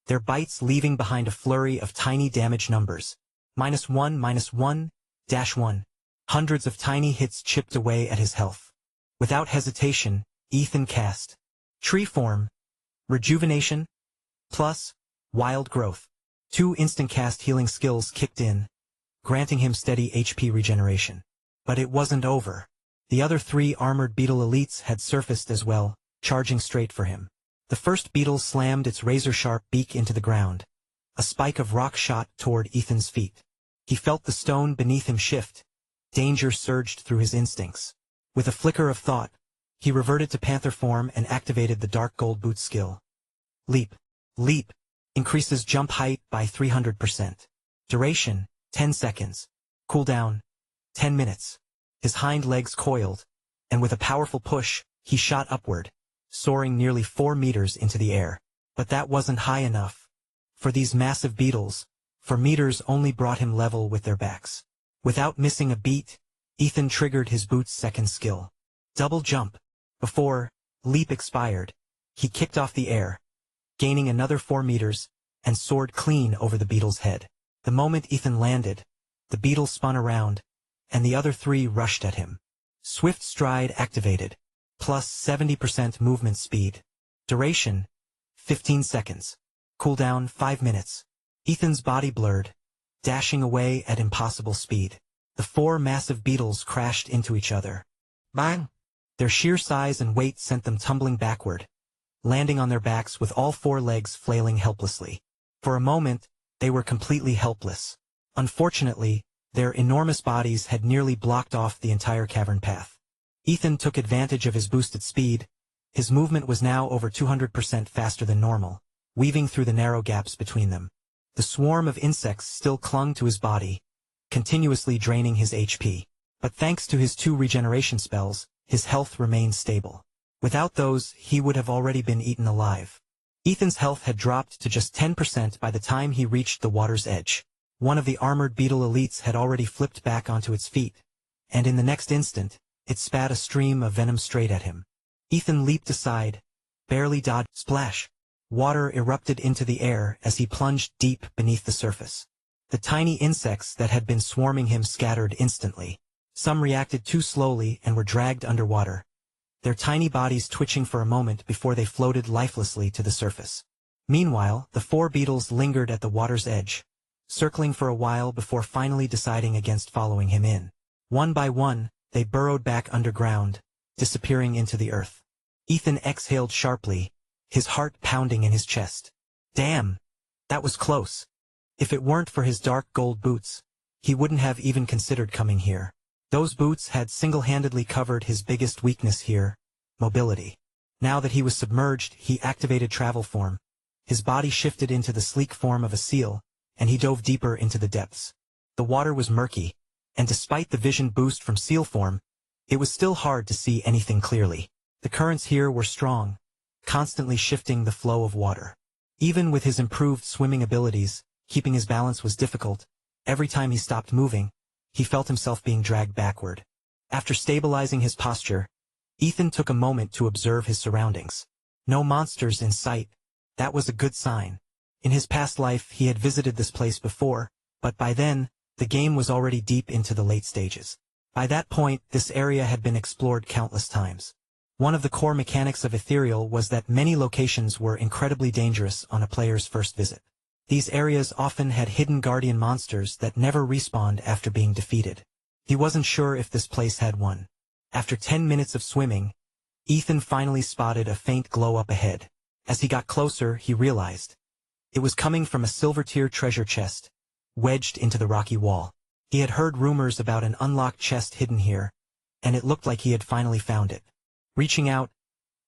their bites leaving behind a flurry of tiny damage numbers. -1, -1, -1. Hundreds of tiny hits chipped away at his health. Without hesitation, Ethan cast Tree Form, Rejuvenation, plus Wild Growth. 2 instant cast healing skills kicked in, granting him steady HP regeneration. But it wasn't over. The other 3 armored beetle elites had surfaced as well, charging straight for him. The first beetle slammed its razor-sharp beak into the ground. A spike of rock shot toward Ethan's feet. He felt the stone beneath him shift. Danger surged through his instincts. With a flicker of thought, he reverted to panther form and activated the dark gold boot skill. Leap. Leap. Increases jump height by 300%. Duration, 10 seconds. Cooldown, 10 minutes. His hind legs coiled, and with a powerful push, he shot upward, soaring nearly 4 meters into the air. But that wasn't high enough. For these massive beetles, 4 meters only brought him level with their backs. Without missing a beat, Ethan triggered his boot's second skill. Double jump. Before leap expired, he kicked off the air, gaining another 4 meters, and soared clean over the beetle's head. The moment Ethan landed, the beetle spun around, and the other 3 rushed at him. Swift stride activated, plus 70% movement speed. Duration, 15 seconds. Cooldown, 5 minutes. Ethan's body blurred, dashing away at impossible speed. The 4 massive beetles crashed into each other. Bang! Their sheer size and weight sent them tumbling backward, landing on their backs with all 4 legs flailing helplessly. For a moment, they were completely helpless. Unfortunately, their enormous bodies had nearly blocked off the entire cavern path. Ethan took advantage of his boosted speed. His movement was now over 200% faster than normal, weaving through the narrow gaps between them. The swarm of insects still clung to his body, continuously draining his HP. But thanks to his 2 regeneration spells, his health remained stable. Without those, he would have already been eaten alive. Ethan's health had dropped to just 10% by the time he reached the water's edge. One of the armored beetle elites had already flipped back onto its feet, and in the next instant, it spat a stream of venom straight at him. Ethan leaped aside, barely dodged. Splash! Water erupted into the air as he plunged deep beneath the surface. The tiny insects that had been swarming him scattered instantly. Some reacted too slowly and were dragged underwater, their tiny bodies twitching for a moment before they floated lifelessly to the surface. Meanwhile, the 4 beetles lingered at the water's edge, circling for a while before finally deciding against following him in. One by one, they burrowed back underground, disappearing into the earth. Ethan exhaled sharply, his heart pounding in his chest. Damn! That was close. If it weren't for his dark gold boots, he wouldn't have even considered coming here. Those boots had single-handedly covered his biggest weakness here, mobility. Now that he was submerged, he activated travel form. His body shifted into the sleek form of a seal, and he dove deeper into the depths. The water was murky, and despite the vision boost from seal form, it was still hard to see anything clearly. The currents here were strong, constantly shifting the flow of water. Even with his improved swimming abilities, keeping his balance was difficult. Every time he stopped moving, he felt himself being dragged backward. After stabilizing his posture, Ethan took a moment to observe his surroundings. No monsters in sight. That was a good sign. In his past life, he had visited this place before, but by then, the game was already deep into the late stages. By that point, this area had been explored countless times. One of the core mechanics of Ethereal was that many locations were incredibly dangerous on a player's first visit. These areas often had hidden guardian monsters that never respawned after being defeated. He wasn't sure if this place had one. After 10 minutes of swimming, Ethan finally spotted a faint glow up ahead. As he got closer, he realized it was coming from a silver-tier treasure chest, wedged into the rocky wall. He had heard rumors about an unlocked chest hidden here, and it looked like he had finally found it. Reaching out,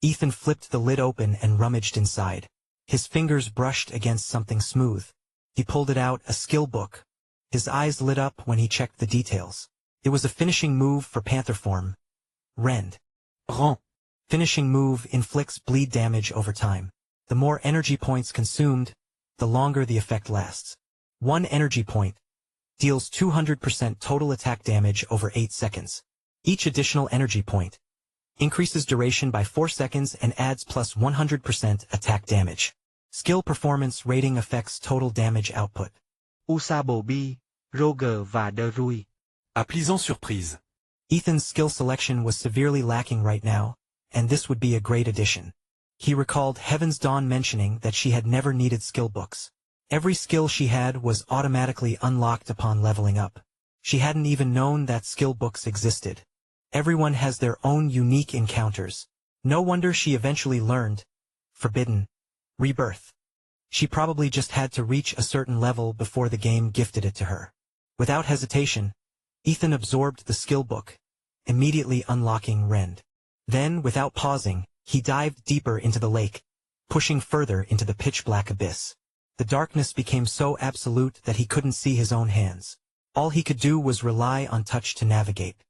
Ethan flipped the lid open and rummaged inside. His fingers brushed against something smooth. He pulled it out, a skill book. His eyes lit up when he checked the details. It was a finishing move for Panther form. Rend. Finishing move inflicts bleed damage over time. The more energy points consumed, the longer the effect lasts. 1 energy point deals 200% total attack damage over 8 seconds. Each additional energy point increases duration by 4 seconds and adds plus 100% attack damage. Skill performance rating affects total damage output. Usa Bobby, Roger và De Rui. Applis en surprise. Ethan's skill selection was severely lacking right now, and this would be a great addition. He recalled Heaven's Dawn mentioning that she had never needed skill books. Every skill she had was automatically unlocked upon leveling up. She hadn't even known that skill books existed. Everyone has their own unique encounters. No wonder she eventually learned Forbidden Rebirth. She probably just had to reach a certain level before the game gifted it to her. Without hesitation, Ethan absorbed the skill book, immediately unlocking Rend. Then, without pausing, he dived deeper into the lake, pushing further into the pitch-black abyss. The darkness became so absolute that he couldn't see his own hands. All he could do was rely on touch to navigate.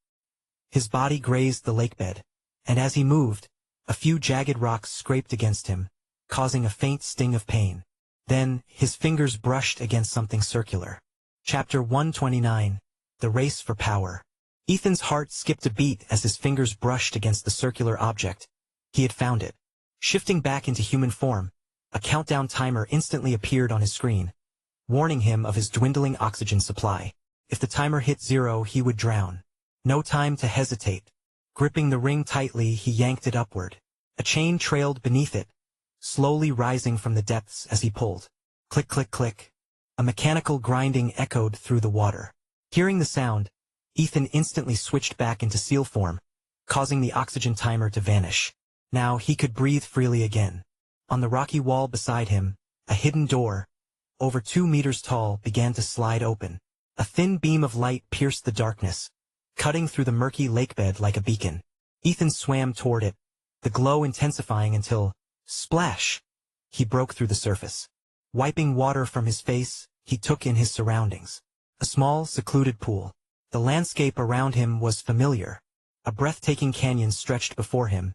His body grazed the lakebed, and as he moved, a few jagged rocks scraped against him, causing a faint sting of pain. Then, his fingers brushed against something circular. Chapter 129, The Race for Power. Ethan's heart skipped a beat as his fingers brushed against the circular object. He had found it. Shifting back into human form, a countdown timer instantly appeared on his screen, warning him of his dwindling oxygen supply. If the timer hit 0, he would drown. No time to hesitate. Gripping the ring tightly, he yanked it upward. A chain trailed beneath it, slowly rising from the depths as he pulled. Click, click, click. A mechanical grinding echoed through the water. Hearing the sound, Ethan instantly switched back into seal form, causing the oxygen timer to vanish. Now he could breathe freely again. On the rocky wall beside him, a hidden door, over 2 meters tall, began to slide open. A thin beam of light pierced the darkness, cutting through the murky lakebed like a beacon. Ethan swam toward it, the glow intensifying until, splash! He broke through the surface. Wiping water from his face, he took in his surroundings. A small, secluded pool. The landscape around him was familiar. A breathtaking canyon stretched before him,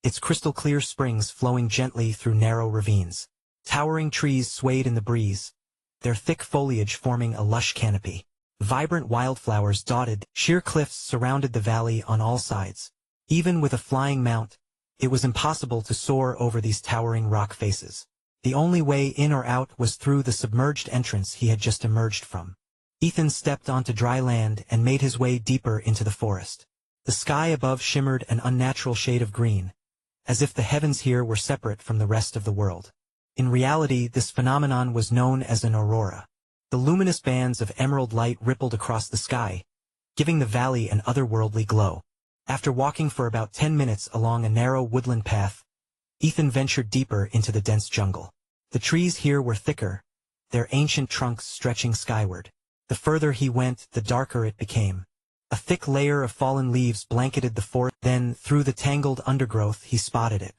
its crystal-clear springs flowing gently through narrow ravines. Towering trees swayed in the breeze, their thick foliage forming a lush canopy. Vibrant wildflowers dotted sheer cliffs surrounded the valley on all sides. Even with a flying mount, it was impossible to soar over these towering rock faces. The only way in or out was through the submerged entrance he had just emerged from. Ethan stepped onto dry land and made his way deeper into the forest. The sky above shimmered an unnatural shade of green, as if the heavens here were separate from the rest of the world. In reality, this phenomenon was known as an aurora. The luminous bands of emerald light rippled across the sky, giving the valley an otherworldly glow. After walking for about 10 minutes along a narrow woodland path, Ethan ventured deeper into the dense jungle. The trees here were thicker, their ancient trunks stretching skyward. The further he went, the darker it became. A thick layer of fallen leaves blanketed the forest. Then, through the tangled undergrowth, he spotted it.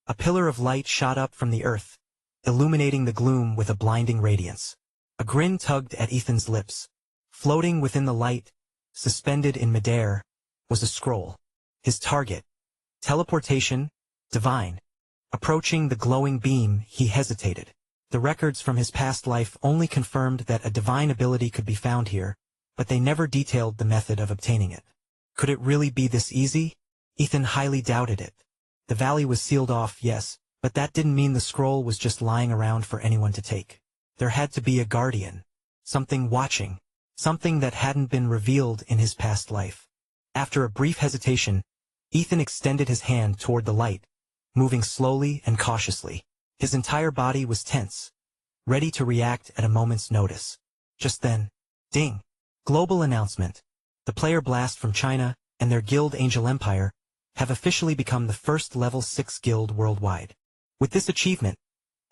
A pillar of light shot up from the earth, illuminating the gloom with a blinding radiance. A grin tugged at Ethan's lips. Floating within the light, suspended in midair, was a scroll. His target. Teleportation, divine. Approaching the glowing beam, he hesitated. The records from his past life only confirmed that a divine ability could be found here, but they never detailed the method of obtaining it. Could it really be this easy? Ethan highly doubted it. The valley was sealed off, yes, but that didn't mean the scroll was just lying around for anyone to take. There had to be a guardian. Something watching. Something that hadn't been revealed in his past life. After a brief hesitation, Ethan extended his hand toward the light, moving slowly and cautiously. His entire body was tense, ready to react at a moment's notice. Just then, ding! Global announcement. The player Blast from China and their guild Angel Empire have officially become the first level 6 guild worldwide. With this achievement,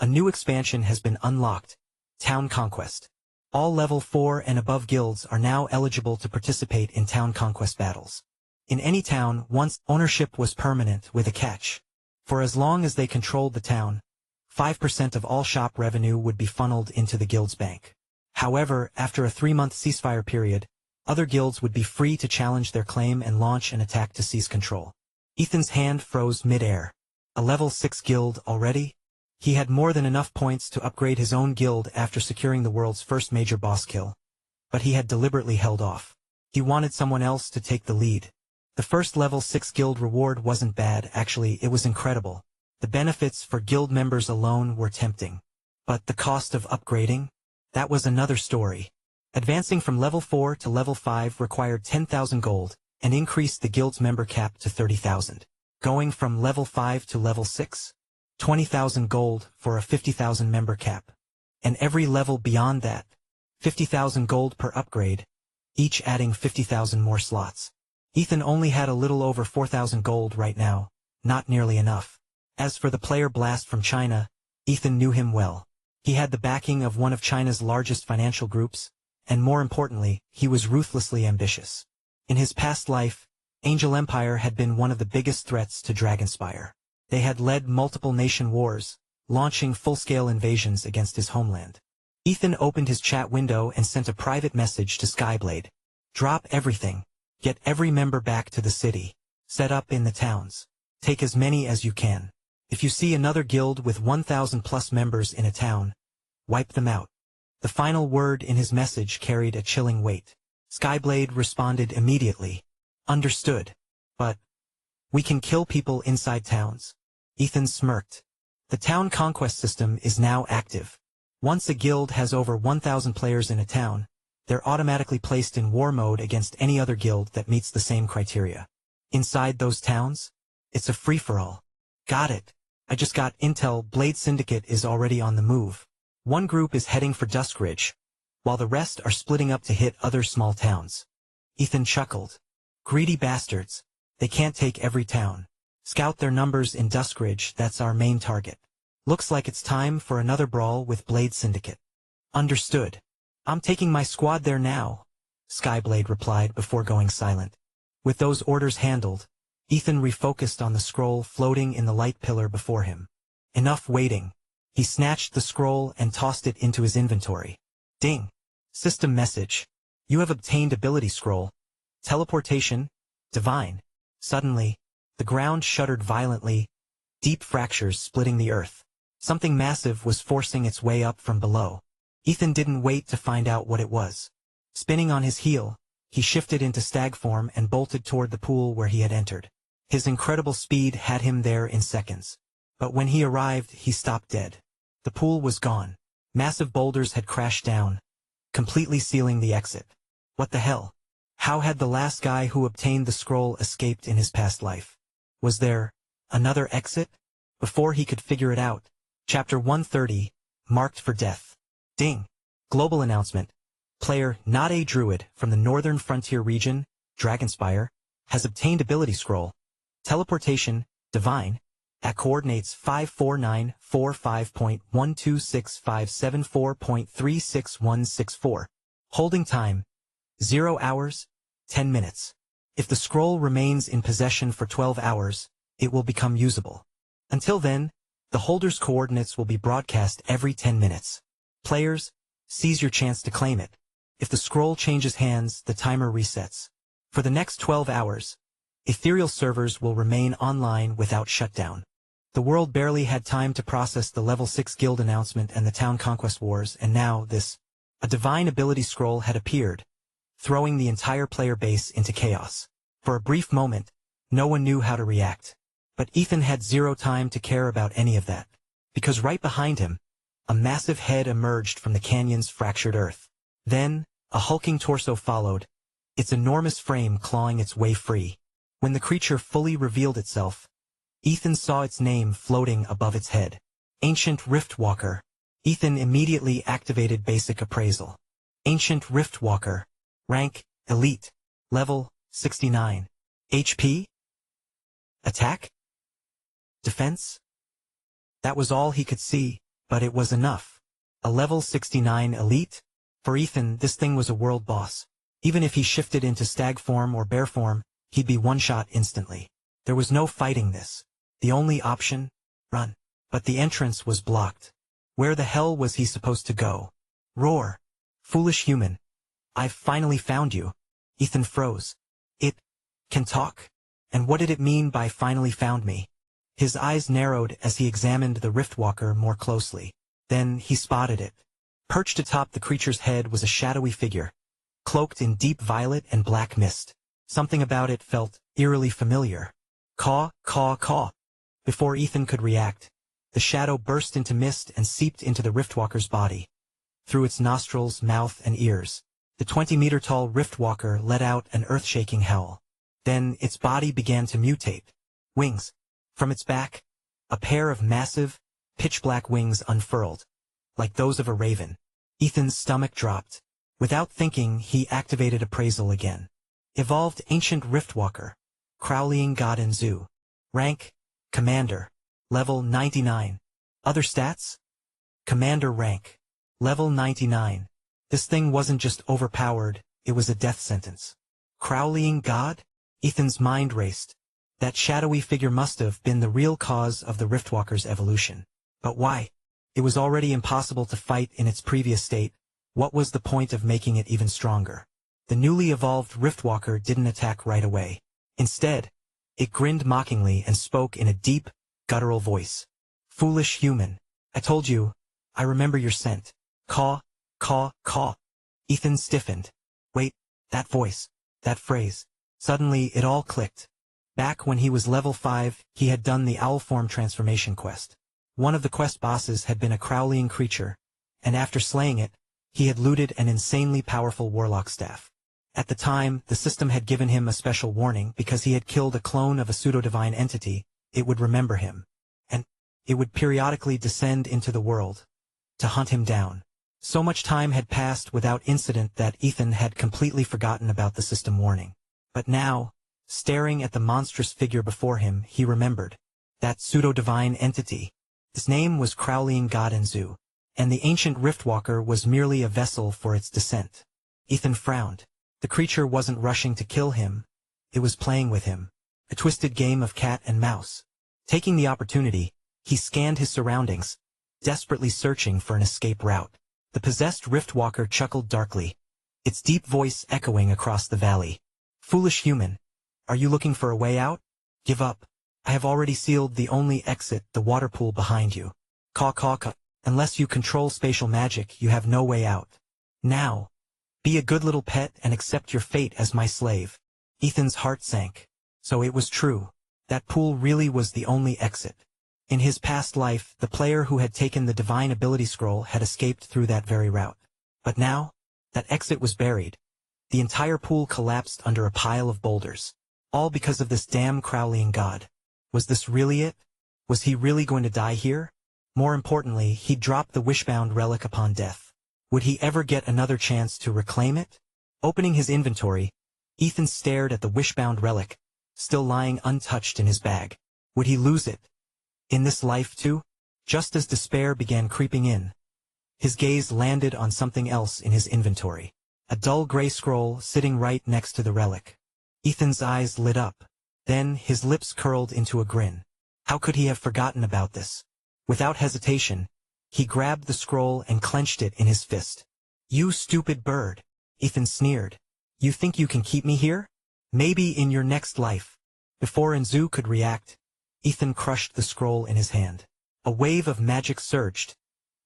a new expansion has been unlocked, Town Conquest. All level 4 and above guilds are now eligible to participate in town conquest battles. In any town, once ownership was permanent with a catch. For as long as they controlled the town, 5% of all shop revenue would be funneled into the guild's bank. However, after a 3-month ceasefire period, other guilds would be free to challenge their claim and launch an attack to seize control. Ethan's hand froze mid-air. A level 6 guild already? He had more than enough points to upgrade his own guild after securing the world's first major boss kill. But he had deliberately held off. He wanted someone else to take the lead. The first level 6 guild reward wasn't bad, actually it was incredible. The benefits for guild members alone were tempting. But the cost of upgrading? That was another story. Advancing from level 4 to level 5 required 10,000 gold, and increased the guild's member cap to 30,000. Going from level 5 to level 6? 20,000 gold for a 50,000 member cap. And every level beyond that, 50,000 gold per upgrade, each adding 50,000 more slots. Ethan only had a little over 4,000 gold right now, not nearly enough. As for the player Blast from China, Ethan knew him well. He had the backing of one of China's largest financial groups, and more importantly, he was ruthlessly ambitious. In his past life, Angel Empire had been one of the biggest threats to Dragonspire. They had led multiple nation wars, launching full-scale invasions against his homeland. Ethan opened his chat window and sent a private message to Skyblade. Drop everything. Get every member back to the city. Set up in the towns. Take as many as you can. If you see another guild with 1,000 plus members in a town, wipe them out. The final word in his message carried a chilling weight. Skyblade responded immediately. Understood. But we can kill people inside towns. Ethan smirked. The town conquest system is now active. Once a guild has over 1,000 players in a town, they're automatically placed in war mode against any other guild that meets the same criteria. Inside those towns, it's a free-for-all. Got it. I just got intel. Blade Syndicate is already on the move. One group is heading for Duskridge, while the rest are splitting up to hit other small towns. Ethan chuckled. Greedy bastards. They can't take every town. Scout their numbers in Duskridge, that's our main target. Looks like it's time for another brawl with Blade Syndicate. Understood. I'm taking my squad there now, Skyblade replied before going silent. With those orders handled, Ethan refocused on the scroll floating in the light pillar before him. Enough waiting. He snatched the scroll and tossed it into his inventory. Ding. System message. You have obtained ability scroll. Teleportation. Divine. Suddenly, the ground shuddered violently, deep fractures splitting the earth. Something massive was forcing its way up from below. Ethan didn't wait to find out what it was. Spinning on his heel, he shifted into stag form and bolted toward the pool where he had entered. His incredible speed had him there in seconds. But when he arrived, he stopped dead. The pool was gone. Massive boulders had crashed down, completely sealing the exit. What the hell? How had the last guy who obtained the scroll escaped in his past life? Was there another exit? Before he could figure it out, Chapter 130, marked for death. Ding. Global announcement. Player not a druid from the northern frontier region, Dragonspire, has obtained ability scroll. Teleportation, divine, at coordinates 54945.12657.4.36164. Holding time, 0 hours, 10 minutes. If the scroll remains in possession for 12 hours, it will become usable. Until then, the holder's coordinates will be broadcast every 10 minutes. Players, seize your chance to claim it. If the scroll changes hands, the timer resets. For the next 12 hours, ethereal servers will remain online without shutdown. The world barely had time to process the level 6 guild announcement and the town conquest wars, and now a divine ability scroll had appeared, throwing the entire player base into chaos. For a brief moment, no one knew how to react. But Ethan had zero time to care about any of that, because right behind him, a massive head emerged from the canyon's fractured earth. Then, a hulking torso followed, its enormous frame clawing its way free. When the creature fully revealed itself, Ethan saw its name floating above its head. Ancient Riftwalker. Ethan immediately activated basic appraisal. Ancient Riftwalker. Rank, Elite. Level, 69. HP? Attack? Defense? That was all he could see, but it was enough. A level 69 elite? For Ethan, this thing was a world boss. Even if he shifted into stag form or bear form, he'd be one-shot instantly. There was no fighting this. The only option? Run. But the entrance was blocked. Where the hell was he supposed to go? Roar. Foolish human. I've finally found you. Ethan froze. It can talk? And what did it mean by finally found me? His eyes narrowed as he examined the Riftwalker more closely. Then he spotted it. Perched atop the creature's head was a shadowy figure, cloaked in deep violet and black mist. Something about it felt eerily familiar. Caw, caw, caw. Before Ethan could react, the shadow burst into mist and seeped into the Riftwalker's body. Through its nostrils, mouth, and ears, the 20-meter-tall Riftwalker let out an earth-shaking howl. Then its body began to mutate. Wings. From its back, a pair of massive, pitch-black wings unfurled, like those of a raven. Ethan's stomach dropped. Without thinking, he activated appraisal again. Evolved Ancient Riftwalker. Crowleying God in Zoo. Rank, Commander. Level 99. Other stats? Commander rank. Level 99. This thing wasn't just overpowered, it was a death sentence. Crowleying God? Ethan's mind raced. That shadowy figure must have been the real cause of the Riftwalker's evolution. But why? It was already impossible to fight in its previous state. What was the point of making it even stronger? The newly evolved Riftwalker didn't attack right away. Instead, it grinned mockingly and spoke in a deep, guttural voice. Foolish human. I told you. I remember your scent. Caw, caw, caw. Ethan stiffened. Wait, that voice, that phrase. Suddenly it all clicked. Back when he was level 5, he had done the owl form transformation quest. One of the quest bosses had been a Crowleying creature, and after slaying it, he had looted an insanely powerful warlock staff. At the time, the system had given him a special warning because he had killed a clone of a pseudo-divine entity. It would remember him, and it would periodically descend into the world to hunt him down. So much time had passed without incident that Ethan had completely forgotten about the system warning. But now, staring at the monstrous figure before him, he remembered. That pseudo-divine entity. His name was Crowleying God in Zoo, and the ancient Riftwalker was merely a vessel for its descent. Ethan frowned. The creature wasn't rushing to kill him. It was playing with him. A twisted game of cat and mouse. Taking the opportunity, he scanned his surroundings, desperately searching for an escape route. The possessed Riftwalker chuckled darkly, its deep voice echoing across the valley. Foolish human. Are you looking for a way out? Give up. I have already sealed the only exit, the water pool behind you. Caw caw caw. Unless you control spatial magic, you have no way out. Now, be a good little pet and accept your fate as my slave. Ethan's heart sank. So it was true. That pool really was the only exit. In his past life, the player who had taken the divine ability scroll had escaped through that very route. But now, That exit was buried. The entire pool collapsed under a pile of boulders. All because of this damn Crowleying god. Was this really it? Was he really going to die here? More importantly, he dropped the wishbound relic upon death. Would he ever get another chance to reclaim it? Opening his inventory, Ethan stared at the wishbound relic, still lying untouched in his bag. Would he lose it? In this life too? Just as despair began creeping in, his gaze landed on something else in his inventory. A dull gray scroll sitting right next to the relic. Ethan's eyes lit up. Then his lips curled into a grin. How could he have forgotten about this? Without hesitation, he grabbed the scroll and clenched it in his fist. "You stupid bird," Ethan sneered. "You think you can keep me here? Maybe in your next life." Before Enzu could react, Ethan crushed the scroll in his hand. A wave of magic surged,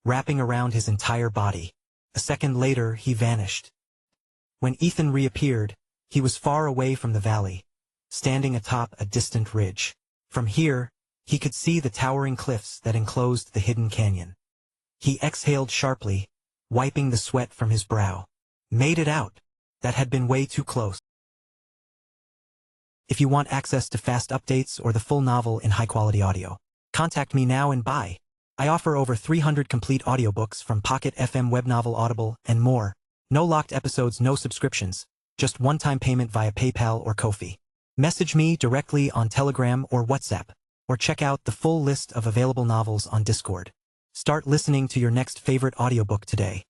wrapping around his entire body. A second later, he vanished. When Ethan reappeared, he was far away from the valley, standing atop a distant ridge. From here, he could see the towering cliffs that enclosed the hidden canyon. He exhaled sharply, wiping the sweat from his brow. Made it out. That had been way too close. If you want access to fast updates or the full novel in high-quality audio, contact me now and buy. I offer over 300 complete audiobooks from Pocket FM, Webnovel, Audible, and more. No locked episodes, no subscriptions, just one-time payment via PayPal or Ko-fi. Message me directly on Telegram or WhatsApp, or check out the full list of available novels on Discord. Start listening to your next favorite audiobook today.